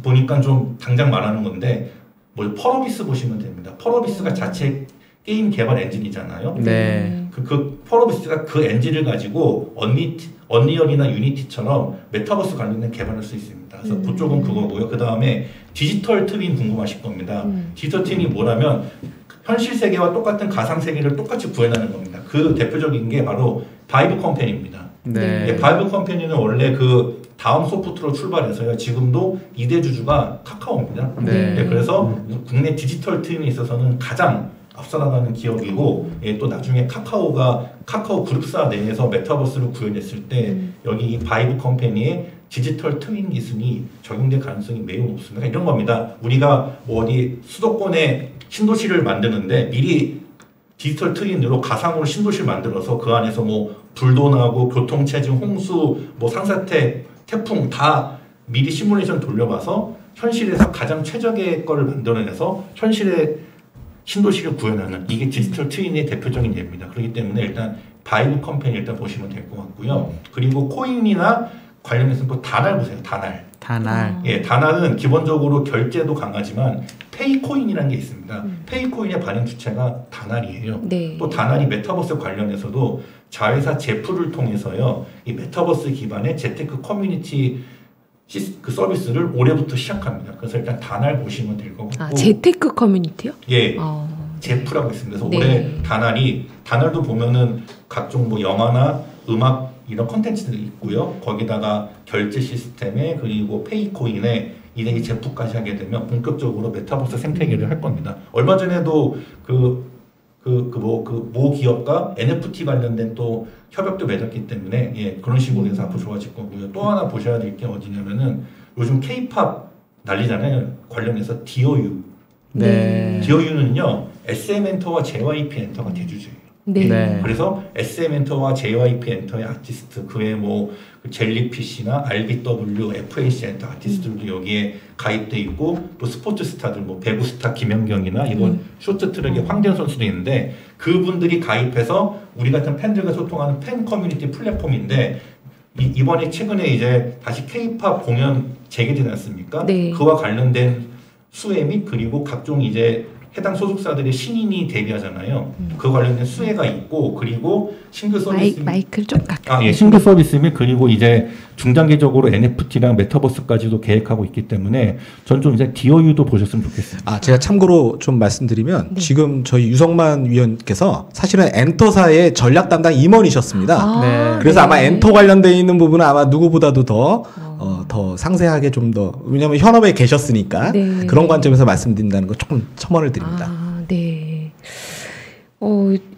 보니까 좀 당장 말하는 건데 뭐 펄어비스 보시면 됩니다. 펄어비스가 자체 게임 개발 엔진이잖아요. 네. 그 펄어비스가 그 엔진을 가지고 언리얼이나 유니티처럼 메타버스 관련된 개발할 수 있습니다. 그래서 그쪽은 그거고요. 그 다음에 디지털 트윈 궁금하실 겁니다. 디지털 트윈이 뭐라면 현실 세계와 똑같은 가상 세계를 똑같이 구현하는 겁니다. 그 대표적인 게 바로 바이브 컴퍼니입니다. 네. 바이브 컴퍼니는 원래 그 다음 소프트로 출발해서요. 지금도 2대 주주가 카카오입니다. 네. 그래서 국내 디지털 트윈에 있어서는 가장 앞서 나가는 기업이고 또 나중에 카카오 그룹사 내에서 메타버스를 구현했을 때 여기 이 바이브 컴퍼니의 디지털 트윈 기술이 적용될 가능성이 매우 높습니다. 이런 겁니다. 우리가 뭐 어디 수도권에 신도시를 만드는데 미리 디지털 트윈으로 가상으로 신도시를 만들어서 그 안에서 뭐 불도 나고 교통체증, 홍수, 뭐 상사태, 태풍 다 미리 시뮬레이션 돌려봐서 현실에서 가장 최적의 거를 만들어내서 현실의 신도시를 구현하는 이게 디지털 트윈의 대표적인 예입니다. 그렇기 때문에 일단 바이브 컴퍼니 일단 보시면 될 것 같고요. 그리고 코인이나 관련해서 또 다날 보세요. 다날. 예, 다날은 기본적으로 결제도 강하지만 페이코인이라는 게 있습니다. 페이코인의 발행 주체가 다날이에요. 네. 또 다날이 메타버스 관련해서도 자회사 제프를 통해서요. 이 메타버스 기반의 재테크 커뮤니티 그 서비스를 올해부터 시작합니다. 그래서 일단 다날 보시면 될 것 같고. 재테크 커뮤니티요? 예. 제프라고 있습니다. 그래서 올해 다날도 보면은 각종 뭐 영화나 음악 이런 콘텐츠들이 있고요. 거기다가 결제 시스템에 그리고 페이코인에 이제 제프까지 하게 되면 본격적으로 메타버스 생태계를 할 겁니다. 얼마 전에도 모 기업과 NFT 관련된 또 협약도 맺었기 때문에 예, 그런 식으로 해서 앞으로 좋아질 거고요. 또 하나 보셔야 될 게 어디냐면은 요즘 K-팝 난리잖아요. 관련해서 DOU. 네. DOU는요 SM 엔터와 JYP 엔터가 대주주예요. 네. 네. 그래서 SM 엔터와 JYP 엔터의 아티스트, 그외 뭐 젤리피쉬나 RBW, FAC 엔터 아티스트들도 여기에 가입돼 있고 또 스포츠 스타들 뭐 배구 스타 김연경이나 이번 쇼트트랙의 황대현 선수도 있는데 그분들이 가입해서 우리 같은 팬들과 소통하는 팬 커뮤니티 플랫폼인데 이번에 최근에 이제 다시 K-팝 공연 재개되지 않습니까? 네. 그와 관련된 수혜 및 그리고 각종 이제 해당 소속사들의 신인이 데뷔하잖아요. 그 관련된 수혜가 있고 그리고 신규 서비스 마이크를 좀 가까이. 예, 신규 서비스 및 그리고 이제 중장기적으로 NFT랑 메타버스까지도 계획하고 있기 때문에 전 좀 이제 DOU도 보셨으면 좋겠습니다. 제가 참고로 좀 말씀드리면 네. 지금 저희 유성만 위원께서 사실은 엔터사의 전략 담당 임원이셨습니다. 네. 그래서 아마 엔터 관련돼 있는 부분은 아마 누구보다도 더 상세하게 좀 더 왜냐하면 현업에 계셨으니까 네. 그런 관점에서 말씀드린다는 거 조금 첨언을 드립니다. 네.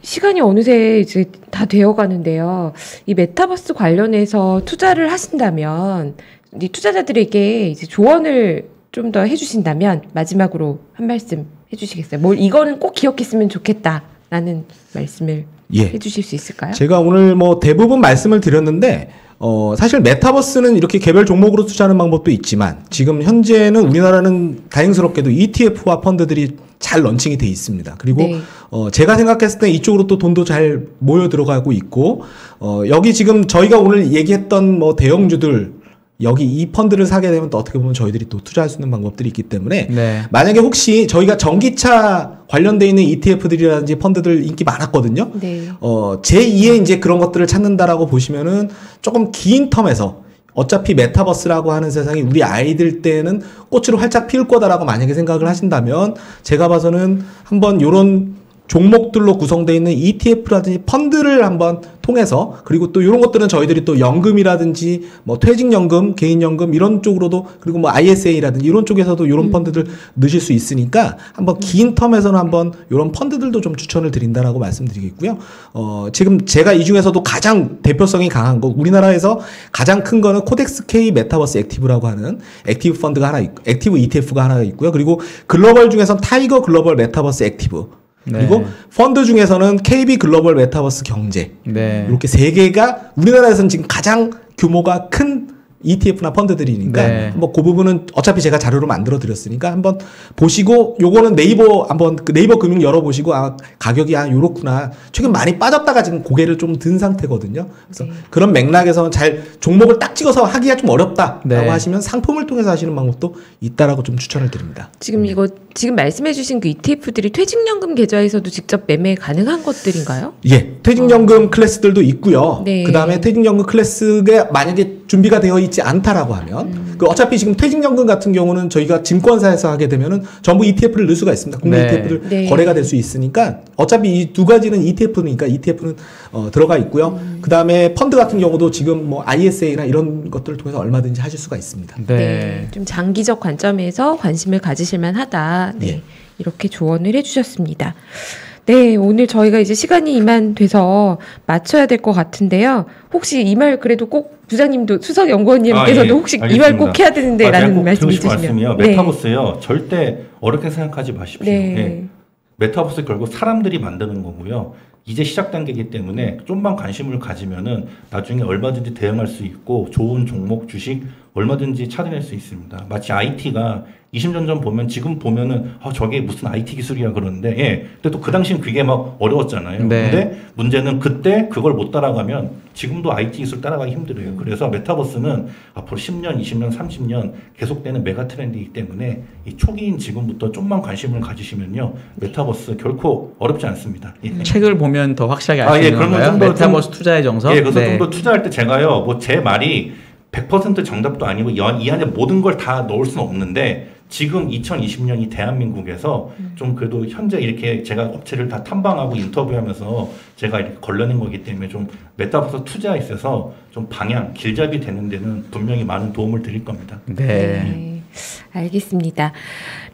시간이 어느새 이제 다 되어 가는데요. 이 메타버스 관련해서 투자를 하신다면, 이 투자자들에게 이제 조언을 좀 더 해주신다면, 마지막으로 한 말씀 해주시겠어요? 이거는 꼭 기억했으면 좋겠다라는 말씀을 해주실 수 있을까요? 제가 오늘 뭐 대부분 말씀을 드렸는데, 사실 메타버스는 이렇게 개별 종목으로 투자하는 방법도 있지만 지금 현재는 우리나라는 다행스럽게도 ETF와 펀드들이 잘 런칭이 돼 있습니다. 그리고 네. 제가 생각했을 때 이쪽으로 또 돈도 잘 모여 들어가고 있고 여기 지금 저희가 오늘 얘기했던 뭐 대형주들 여기 이 펀드를 사게 되면 또 어떻게 보면 저희들이 또 투자할 수 있는 방법들이 있기 때문에 네. 만약에 혹시 저희가 전기차 관련돼 있는 ETF들이라든지 펀드들 인기 많았거든요. 네. 제2의 이제 그런 것들을 찾는다라고 보시면은 조금 긴 텀에서 어차피 메타버스라고 하는 세상이 우리 아이들 때는 꽃으로 활짝 피울 거다라고 만약에 생각을 하신다면 제가 봐서는 한번 요런 종목들로 구성되어 있는 ETF라든지 펀드를 한번 통해서 그리고 또 이런 것들은 저희들이 또 연금이라든지 뭐 퇴직연금, 개인연금 이런 쪽으로도 그리고 뭐 ISA라든지 이런 쪽에서도 이런 펀드들 넣으실 수 있으니까 한번 긴 텀에서는 한번 이런 펀드들도 좀 추천을 드린다라고 말씀드리겠고요. 지금 제가 이 중에서도 가장 대표성이 강한 거 우리나라에서 가장 큰 거는 코덱스 K 메타버스 액티브라고 하는 액티브 펀드가 하나 있고 액티브 ETF가 하나 있고요. 그리고 글로벌 중에서는 타이거 글로벌 메타버스 액티브 그리고 네. 펀드 중에서는 KB 글로벌 메타버스 경제 네. 이렇게 세 개가 우리나라에서는 지금 가장 규모가 큰 ETF나 펀드들이니까 네. 뭐 그 부분은 어차피 제가 자료로 만들어 드렸으니까 한번 보시고 요거는 네이버 한번 그 네이버 금융 열어보시고 가격이 요렇구나 최근 많이 빠졌다가 지금 고개를 좀 든 상태거든요. 그래서 그런 맥락에서 잘 종목을 딱 찍어서 하기가 좀 어렵다라고 네. 하시면 상품을 통해서 하시는 방법도 있다라고 좀 추천을 드립니다. 지금 말씀해주신 그 ETF들이 퇴직연금 계좌에서도 직접 매매 가능한 것들인가요? 예, 퇴직연금 클래스들도 있고요. 네. 그 다음에 퇴직연금 클래스가 만약에 준비가 되어 있지 않다라고 하면, 그 어차피 지금 퇴직연금 같은 경우는 저희가 증권사에서 하게 되면은 전부 ETF를 넣을 수가 있습니다. 국내 네. ETF들 네. 거래가 될 수 있으니까 어차피 이 두 가지는 ETF니까 ETF는 들어가 있고요. 그 다음에 펀드 같은 경우도 지금 뭐 ISA나 이런 것들을 통해서 얼마든지 하실 수가 있습니다. 네. 좀 장기적 관점에서 관심을 가지실 만하다. 네. 예. 이렇게 조언을 해주셨습니다. 네, 오늘 저희가 이제 시간이 이만 돼서 마쳐야 될 것 같은데요. 혹시 이 말 그래도 꼭 부장님도 수석 연구원님께서도 혹시 이 말 꼭 해야 되는데라는 말씀 있으시면. 네. 메타버스요. 절대 어렵게 생각하지 마십시오. 네. 네. 메타버스 결국 사람들이 만드는 거고요. 이제 시작 단계이기 때문에 좀만 관심을 가지면은 나중에 얼마든지 대응할 수 있고 좋은 종목 주식 얼마든지 찾아낼 수 있습니다. 마치 IT가 20년 전 보면 지금 보면은 저게 무슨 IT 기술이야 그러는데 예. 근데 또 그 당시엔 그게 막 어려웠잖아요. 네. 근데 문제는 그때 그걸 못 따라가면 지금도 IT 기술 따라가기 힘들어요. 그래서 메타버스는 앞으로 10년, 20년, 30년 계속되는 메가 트렌드이기 때문에 이 초기인 지금부터 좀만 관심을 가지시면요. 메타버스 결코 어렵지 않습니다. 예. 책을 보면 더 확실하게 알 수 있는 그러면 건가요? 좀 더 메타버스 투자의 정석? 예, 그래서 네. 좀 더 투자할 때 제가요. 뭐 제 말이 100% 정답도 아니고 이 안에 모든 걸 다 넣을 수는 없는데 지금 2020년이 대한민국에서 좀 그래도 현재 이렇게 제가 업체를 다 탐방하고 인터뷰하면서 제가 이렇게 걸러낸 거기 때문에 좀 메타버스 투자에 있어서 좀 방향, 길잡이 되는 데는 분명히 많은 도움을 드릴 겁니다. 네. 알겠습니다.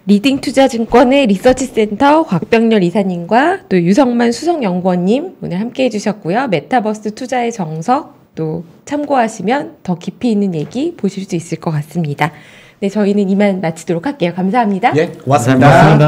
리딩투자증권의 리서치센터 곽병렬 이사님과 또 유성만 수석연구원님 오늘 함께 해주셨고요. 메타버스 투자의 정석 또 참고하시면 더 깊이 있는 얘기 보실 수 있을 것 같습니다. 네, 저희는 이만 마치도록 할게요. 감사합니다. 예, 고맙습니다. 감사합니다.